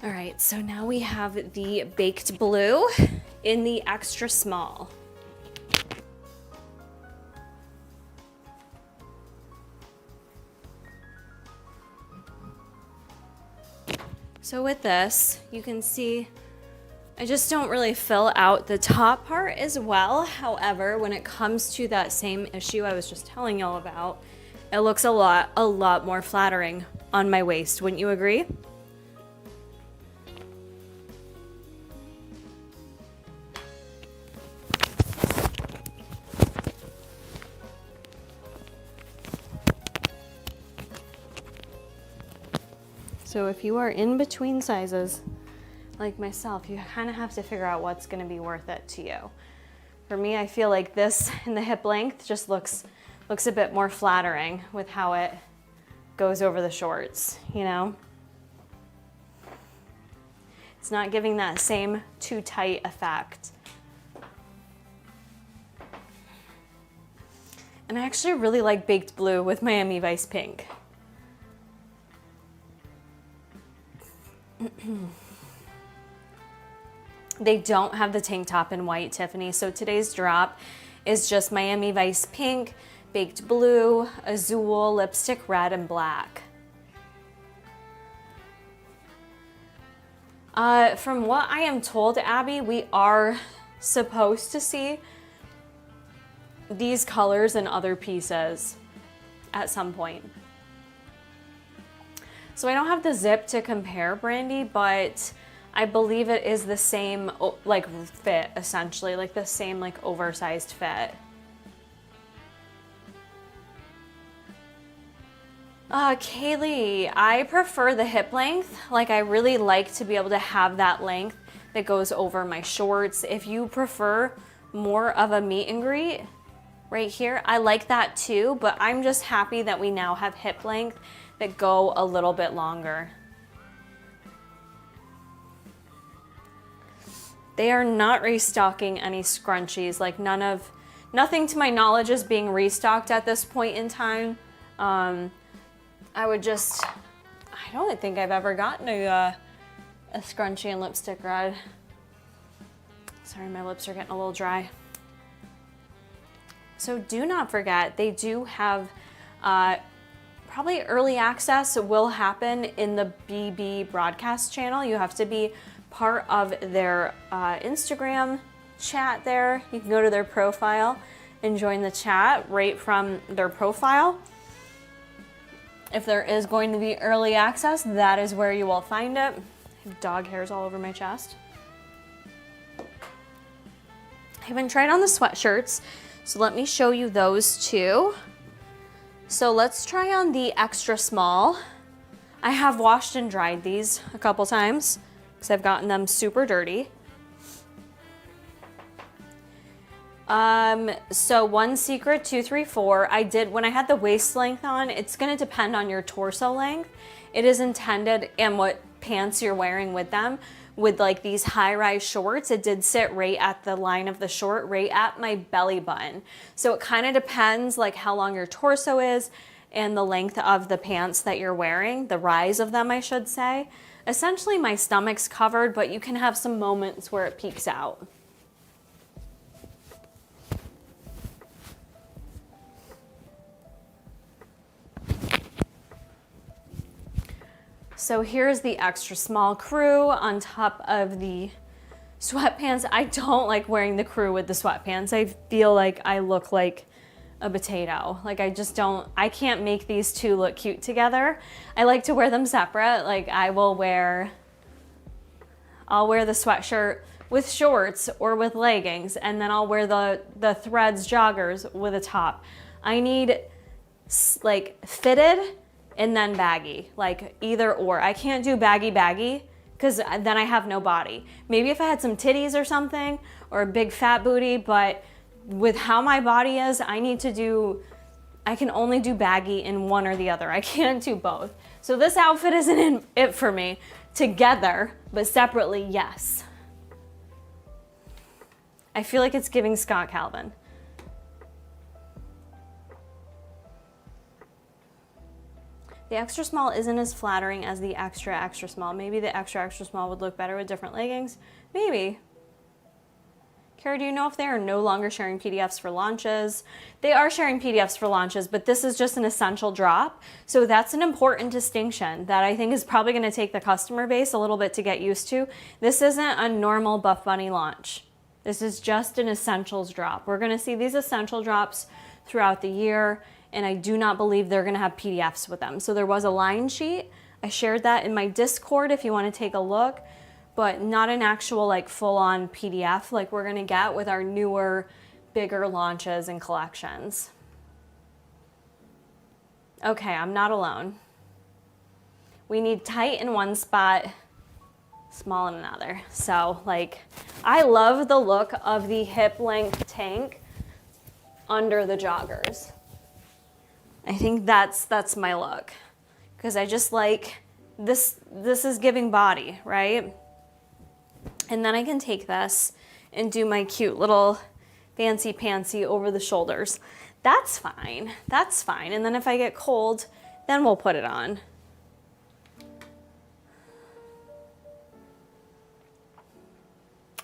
All right, so now we have the baked blue in the extra small. So with this, you can see I just don't really fill out the top part as well. However, when it comes to that same issue I was just telling y'all about, it looks a lot more flattering on my waist. Wouldn't you agree? So if you are in between sizes, like myself, you kind of have to figure out what's going to be worth it to you. For me, I feel like this in the hip length just looks a bit more flattering with how it goes over the shorts, you know? It's not giving that same too tight effect. And I actually really like baked blue with Miami Vice pink. They don't have the tank top in white, Tiffany, so today's drop is just Miami Vice pink, baked blue, azul, lipstick red, and black. From what I am told, Abby, we are supposed to see these colors in other pieces at some point. So I don't have the zip to compare, Brandy, but I believe it is the same like fit, essentially, like the same like oversized fit. Kaylee, I prefer the hip length. Like I really like to be able to have that length that goes over my shorts. If you prefer more of a meet and greet right here, I like that too, but I'm just happy that we now have hip length that go a little bit longer. They are not restocking any scrunchies, like nothing to my knowledge is being restocked at this point in time. I don't think I've ever gotten a scrunchie and lipstick red. Sorry, my lips are getting a little dry. So do not forget, they do have probably early access will happen in the BB broadcast channel. You have to be part of their Instagram chat there. You can go to their profile and join the chat right from their profile. If there is going to be early access, that is where you will find it. I have dog hairs all over my chest. I haven't tried on the sweatshirts, so let me show you those two. So let's try on the extra small. I have washed and dried these a couple times because I've gotten them super dirty. So One Secret 234, I did, when I had the waist length on, it's gonna depend on your torso length. It is intended and what pants you're wearing with them. With like these high-rise shorts, it did sit right at the line of the short, right at my belly button. So it kind of depends like how long your torso is and the length of the pants that you're wearing, the rise of them, I should say. Essentially my stomach's covered, but you can have some moments where it peeks out. So here's the extra small crew on top of the sweatpants. I don't like wearing the crew with the sweatpants. I feel like I look like a potato. Like I can't make these two look cute together. I like to wear them separate. Like I'll wear the sweatshirt with shorts or with leggings, and then I'll wear the threads joggers with a top. I need like fitted and then baggy, like either or. I can't do baggy because then I have no body. Maybe if I had some titties or something or a big fat booty, but with how my body is, I can only do baggy in one or the other. I can't do both. So this outfit isn't it for me. Together, but separately, yes. I feel like it's giving Scott Calvin. The extra small isn't as flattering as the extra small. Maybe the extra small would look better with different leggings. Maybe. Kara, do you know if they are no longer sharing PDFs for launches? They are sharing PDFs for launches, but this is just an essential drop. So that's an important distinction that I think is probably gonna take the customer base a little bit to get used to. This isn't a normal Buffbunny launch. This is just an essentials drop. We're gonna see these essential drops throughout the year, and I do not believe they're gonna have PDFs with them. So there was a line sheet. I shared that in my Discord if you wanna take a look, but not an actual like full-on PDF like we're gonna get with our newer, bigger launches and collections. Okay, I'm not alone. We need tight in one spot, small in another. So like, I love the look of the hip length tank under the joggers. I think that's my look, because I just like this is giving body, right? And then I can take this and do my cute little fancy pantsy over the shoulders. That's fine, that's fine. And then if I get cold, then we'll put it on.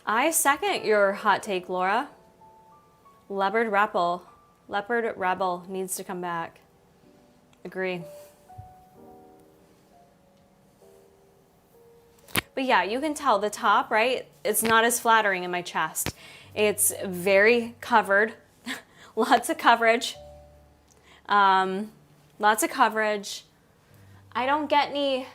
I second your hot take, Laura. Leopard Rebel needs to come back. Agree. But yeah, you can tell the top, right? It's not as flattering in my chest. It's very covered, lots of coverage. Lots of coverage. I don't get any,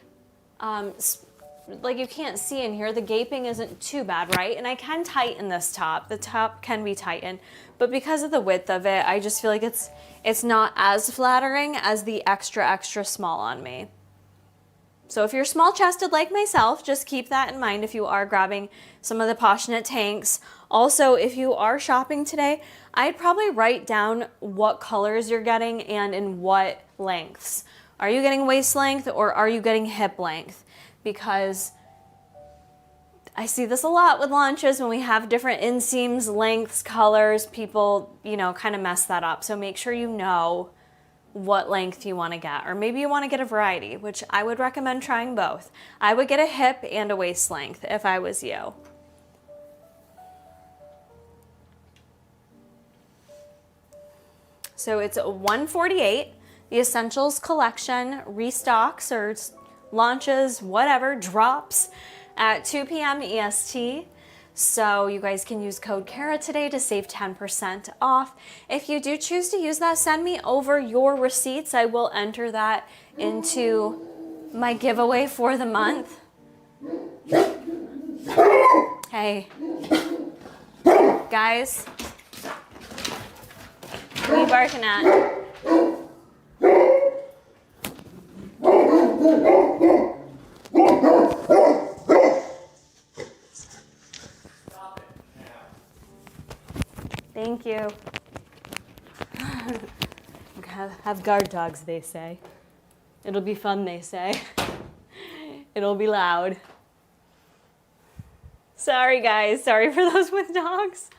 like you can't see in here, the gaping isn't too bad, right? And I can tighten this top. The top can be tightened, but because of the width of it, I just feel like it's not as flattering as the extra small on me. So if you're small chested like myself, just keep that in mind if you are grabbing some of the Poshnit tanks. Also, if you are shopping today, I'd probably write down what colors you're getting and in what lengths. Are you getting waist length or are you getting hip length? Because I see this a lot with launches when we have different inseams, lengths, colors, people, you know, kind of mess that up. So make sure you know what length you want to get, or maybe you want to get a variety, which I would recommend trying both. I would get a hip and a waist length if I was you. So it's 148. The Essentials collection restocks or launches, whatever, drops at 2 p.m. EST. So you guys can use code Kara today to save 10% off. If you do choose to use that, send me over your receipts. I will enter that into my giveaway for the month. Hey, guys, what are you barking at? Thank you. Have guard dogs, they say. It'll be fun, they say. It'll be loud. Sorry, guys. Sorry for those with dogs.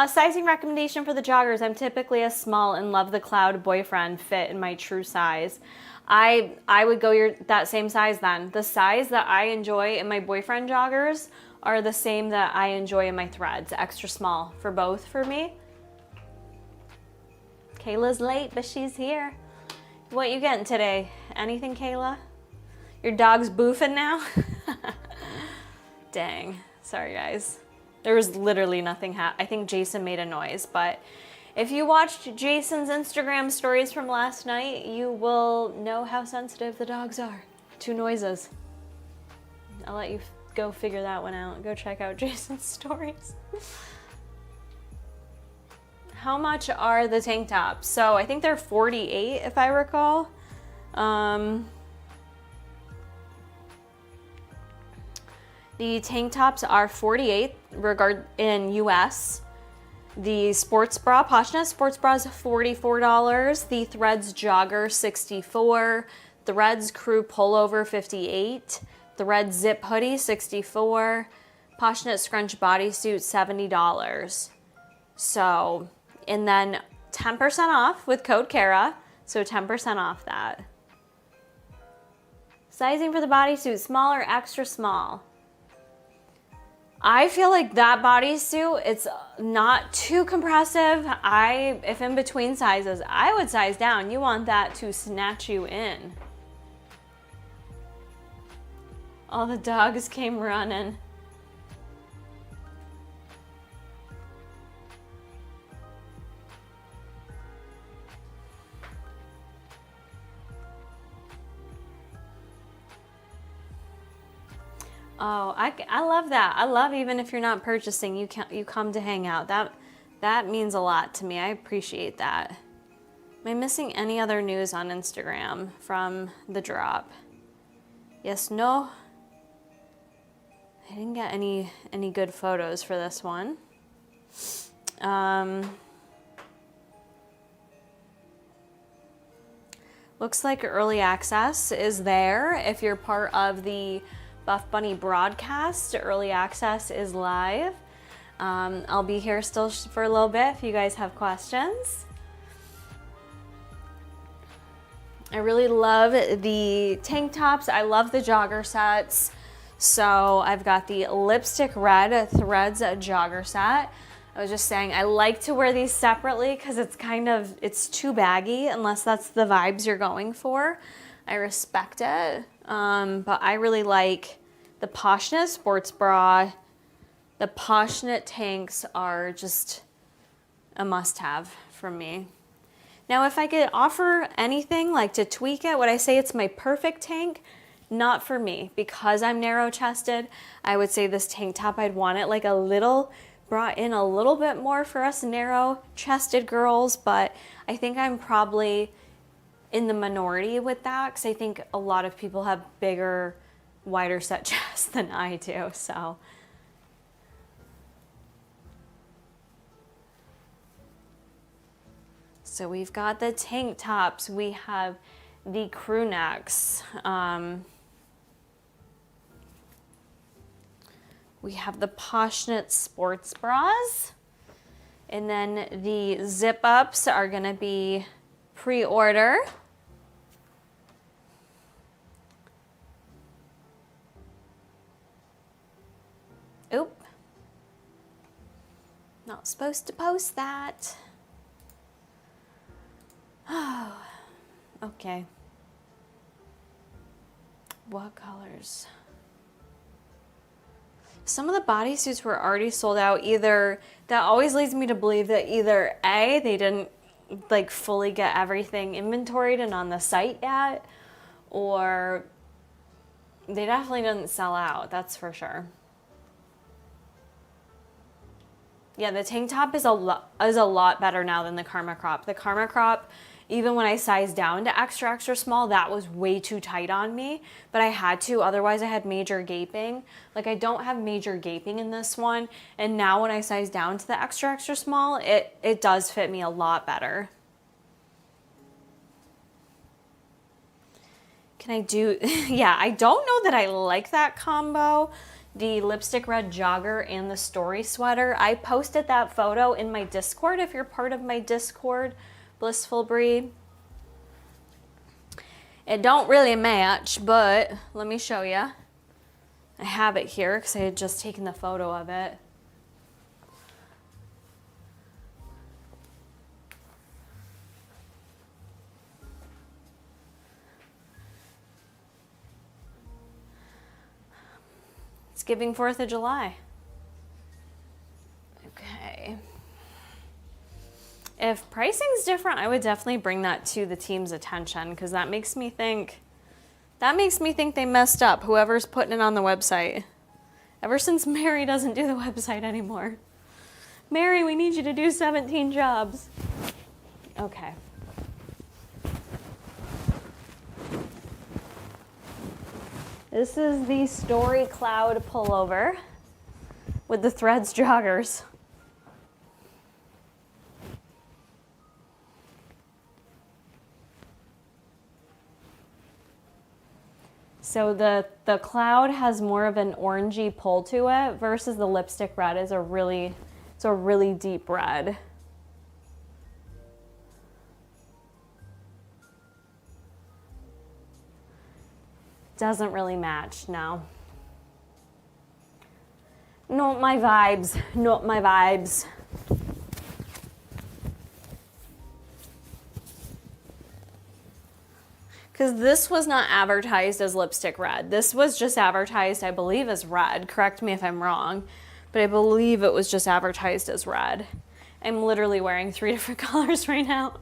Sizing recommendation for the joggers. I'm typically a small and love the Cloud boyfriend fit in my true size. I would go that same size then. The size that I enjoy in my boyfriend joggers are the same that I enjoy in my threads. Extra small for both for me. Kayla's late, but she's here. What you getting today? Anything, Kayla? Your dog's boofing now? Dang. Sorry, guys. There was literally nothing I think Jason made a noise, but if you watched Jason's Instagram stories from last night, you will know how sensitive the dogs are to noises. I'll let you go figure that one out. Go check out Jason's stories. How much are the tank tops? So I think they're $48 if I recall. The tank tops are $48 in US. The sports bra, Poshnit sports bra is $44. The Threads jogger $64. Threads crew pullover $58. Threads zip hoodie $64. Poshnit scrunch bodysuit $70. So, and then 10% off with code Kara. So 10% off that. Sizing for the bodysuit, small or extra small? I feel like that bodysuit, it's not too compressive. If in between sizes, I would size down. You want that to snatch you in. All the dogs came running. Oh, I love that. I love even if you're not purchasing, you come to hang out. That means a lot to me. I appreciate that. Am I missing any other news on Instagram from the drop? Yes, no. I didn't get any good photos for this one. Looks like early access is there. If you're part of the Buffbunny broadcast, early access is live. I'll be here still for a little bit if you guys have questions. I really love the tank tops. I love the jogger sets. So I've got the lipstick red threads jogger set. I was just saying I like to wear these separately because it's too baggy unless that's the vibes you're going for. I respect it. But I really like the Poshnit sports bra. The Poshnit tanks are just a must-have for me. Now, if I could offer anything, like to tweak it, would I say it's my perfect tank? Not for me, because I'm narrow-chested. I would say this tank top, I'd want it like brought in a little bit more for us narrow-chested girls, but I think I'm probably in the minority with that, because I think a lot of people have bigger, wider set chests than I do, so. So we've got the tank tops, we have the crew necks, we have the Poshnit sports bras, and then the zip ups are gonna be pre-order. Oop, not supposed to post that. Okay. What colors? Some of the bodysuits were already sold out. Either, that always leads me to believe that either A, they didn't like fully get everything inventoried and on the site yet, or they definitely didn't sell out, that's for sure. Yeah, the tank top is a lot better now than the Karma Crop. The Karma Crop, even when I sized down to extra, extra small, that was way too tight on me, but I had to, otherwise I had major gaping. Like, I don't have major gaping in this one, and now when I size down to the extra, extra small, it does fit me a lot better. Can I do, yeah, I don't know that I like that combo. The lipstick red jogger and the story sweater. I posted that photo in my Discord if you're part of my Discord, Blissful Breed. It don't really match, but let me show you. I have it here because I had just taken the photo of it. It's giving 4th of July. Okay. If pricing's different, I would definitely bring that to the team's attention because that makes me think they messed up, whoever's putting it on the website. Ever since Mary doesn't do the website anymore. Mary, we need you to do 17 jobs. Okay. This is the Story Cloud pullover with the threads joggers. So the cloud has more of an orangey pull to it versus the lipstick red is a really deep red. Doesn't really match, no. Not my vibes, not my vibes. Because this was not advertised as lipstick red. This was just advertised, I believe, as red. Correct me if I'm wrong, but I believe it was just advertised as red. I'm literally wearing 3 different colors right now.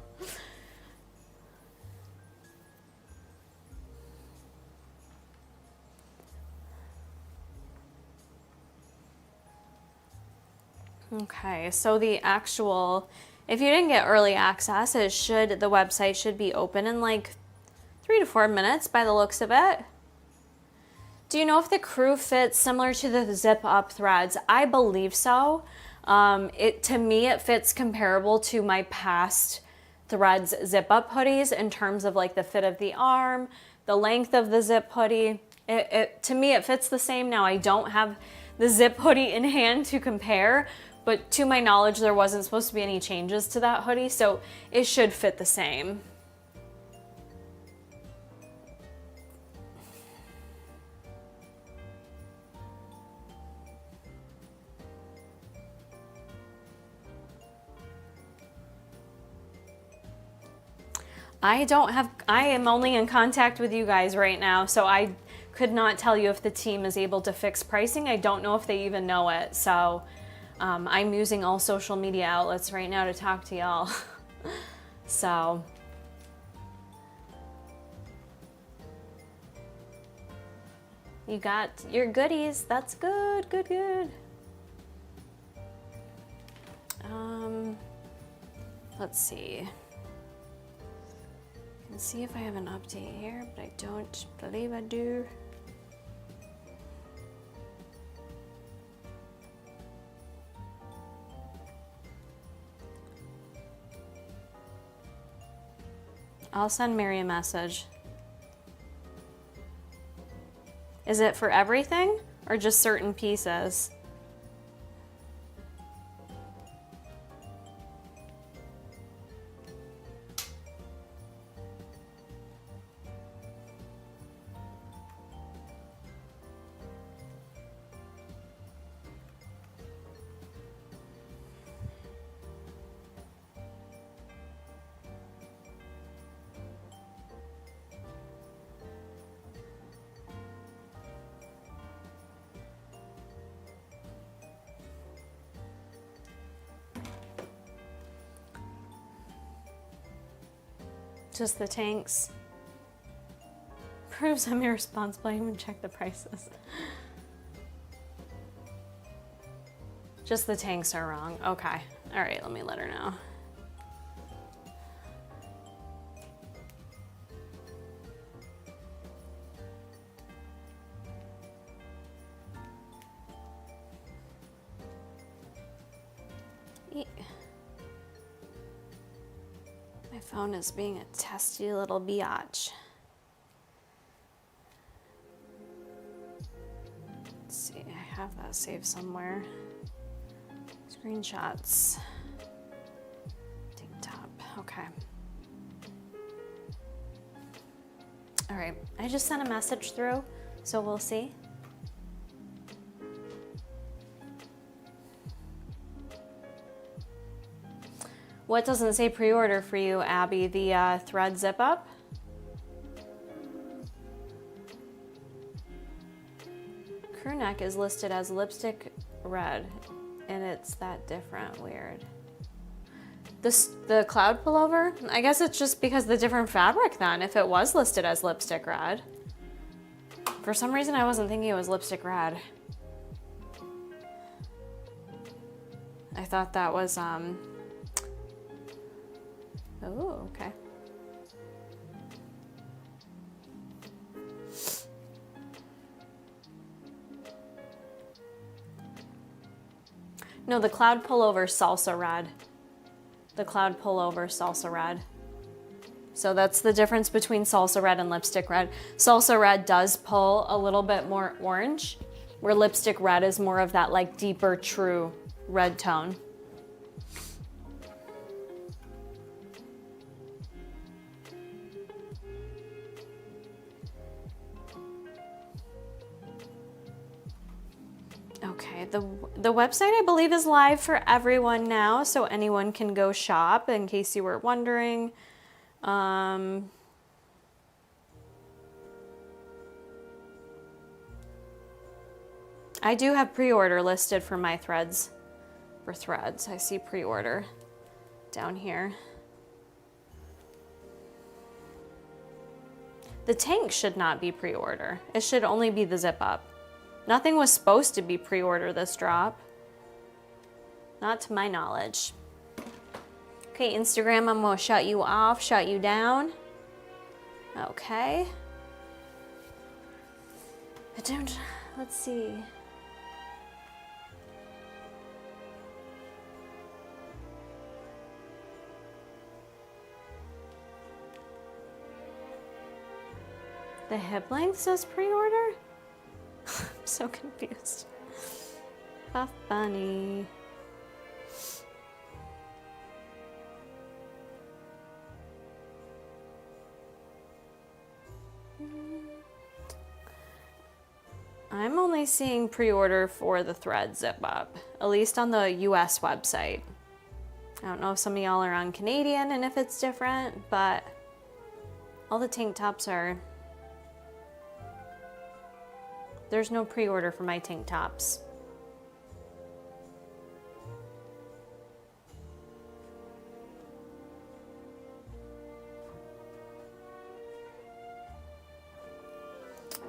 Okay, so the actual, if you didn't get early access, the website should be open in like 3 to 4 minutes by the looks of it. Do you know if the crew fits similar to the zip up threads? I believe so. To me, it fits comparable to my past threads zip up hoodies in terms of like the fit of the arm, the length of the zip hoodie. To me, it fits the same. Now, I don't have the zip hoodie in hand to compare, but to my knowledge, there wasn't supposed to be any changes to that hoodie, so it should fit the same. I am only in contact with you guys right now, so I could not tell you if the team is able to fix pricing. I don't know if they even know it, so I'm using all social media outlets right now to talk to y'all. So you got your goodies. That's good, good, good. Let's see. Let's see if I have an update here, but I don't believe I do. I'll send Mary a message. Is it for everything or just certain pieces? Just the tanks. Proves I'm irresponsible. I even check the prices. Just the tanks are wrong. Okay. All right, let me let her know. My phone is being a testy little biatch. Let's see, I have that saved somewhere. Screenshots. Tank top, okay. All right, I just sent a message through, so we'll see. What doesn't say pre-order for you, Abby? The thread zip up? Crew neck is listed as lipstick red, and it's that different. Weird. The cloud pullover? I guess it's just because the different fabric then, if it was listed as lipstick red. For some reason I wasn't thinking it was lipstick red. I thought that was, oh, okay. No, the cloud pullover salsa red. The cloud pullover salsa red. So that's the difference between salsa red and lipstick red. Salsa red does pull a little bit more orange, where lipstick red is more of that like deeper, true red tone. Okay, the website I believe is live for everyone now, so anyone can go shop in case you were wondering. I do have pre-order listed for my threads. For threads, I see pre-order down here. The tank should not be pre-order. It should only be the zip up. Nothing was supposed to be pre-order this drop. Not to my knowledge. Okay, Instagram, I'm gonna shut you off, shut you down. Okay. Let's see. The hip length says pre-order? I'm so confused. Buffbunny. I'm only seeing pre-order for the thread zip up, at least on the US website. I don't know if some of y'all are on Canadian and if it's different, but all the tank tops are. There's no pre-order for my tank tops.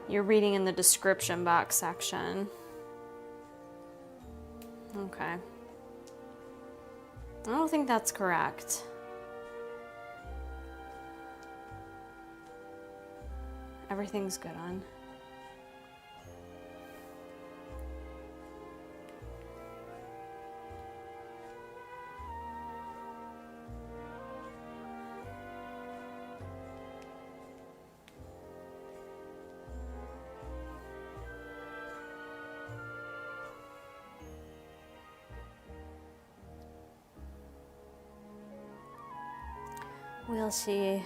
You're reading in the description box section. Okay. I don't think that's correct. Everything's good on. We'll see.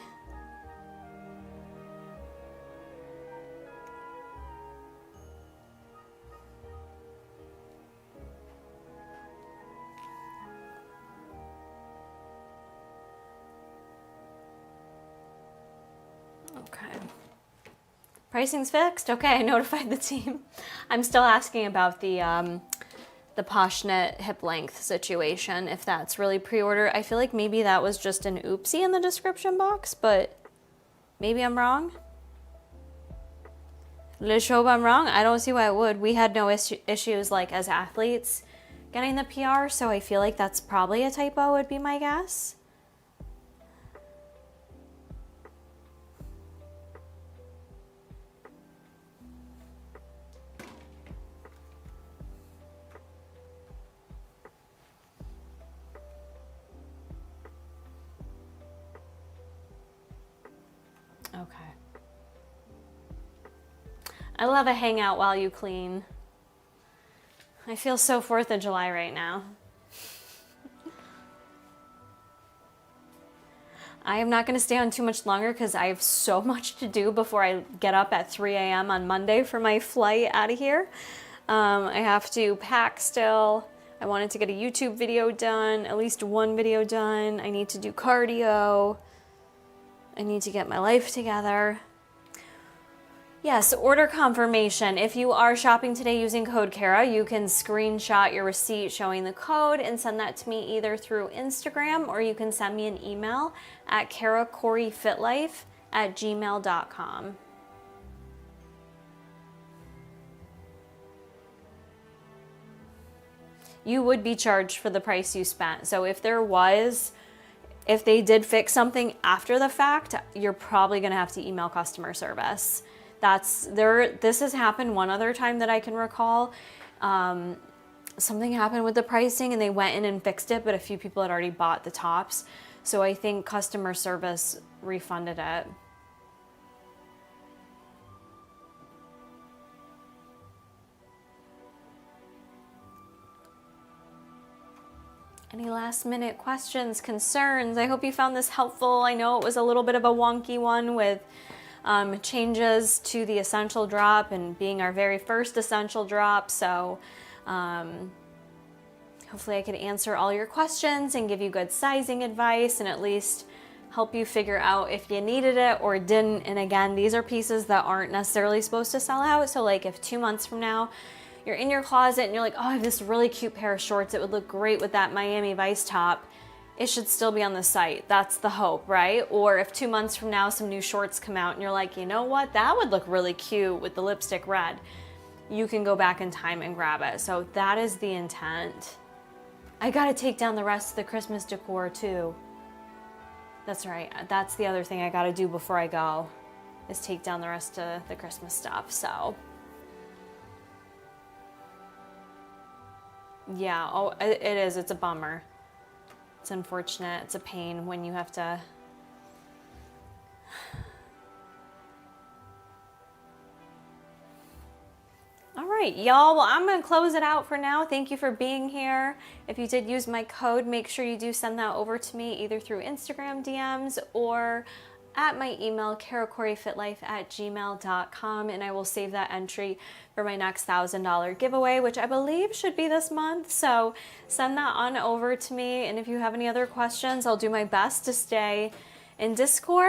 Okay. Pricing's fixed? Okay, I notified the team. I'm still asking about the the Poshnit hip length situation, if that's really pre-order. I feel like maybe that was just an oopsie in the description box, but maybe I'm wrong. Let's hope I'm wrong. I don't see why it would. We had no issues like as athletes getting the PR, so I feel like that's probably a typo would be my guess. Okay. I love a hangout while you clean. I feel so 4th of July right now. I am not going to stay on too much longer because I have so much to do before I get up at 3 a.m. on Monday for my flight out of here. I have to pack still. I wanted to get a YouTube video done, at least one video done. I need to do cardio. I need to get my life together. Yes, order confirmation. If you are shopping today using code Kara, you can screenshot your receipt showing the code and send that to me either through Instagram, or you can send me an email at karacoreyfitlife@gmail.com. You would be charged for the price you spent. So if they did fix something after the fact, you're probably gonna have to email customer service. This has happened one other time that I can recall. Something happened with the pricing and they went in and fixed it, but a few people had already bought the tops. So I think customer service refunded it. Any last minute questions, concerns? I hope you found this helpful. I know it was a little bit of a wonky one with changes to the essential drop and being our very first essential drop. So hopefully I could answer all your questions and give you good sizing advice and at least help you figure out if you needed it or didn't. And again, these are pieces that aren't necessarily supposed to sell out. So like if 2 months from now you're in your closet and you're like, oh, I have this really cute pair of shorts, it would look great with that Miami Vice top, it should still be on the site. That's the hope, right? Or if 2 months from now some new shorts come out and you're like, you know what, that would look really cute with the lipstick red, you can go back in time and grab it. So that is the intent. I gotta take down the rest of the Christmas decor too. That's right, that's the other thing I gotta do before I go, is take down the rest of the Christmas stuff, so. Yeah, oh, it is, it's a bummer. It's unfortunate, it's a pain when you have to. All right, y'all, well, I'm gonna close it out for now. Thank you for being here. If you did use my code, make sure you do send that over to me either through Instagram DMs or at my email, karacoreyfitlife@gmail.com, and I will save that entry for my next $1,000 giveaway, which I believe should be this month. So send that on over to me, and if you have any other questions, I'll do my best to stay in Discord.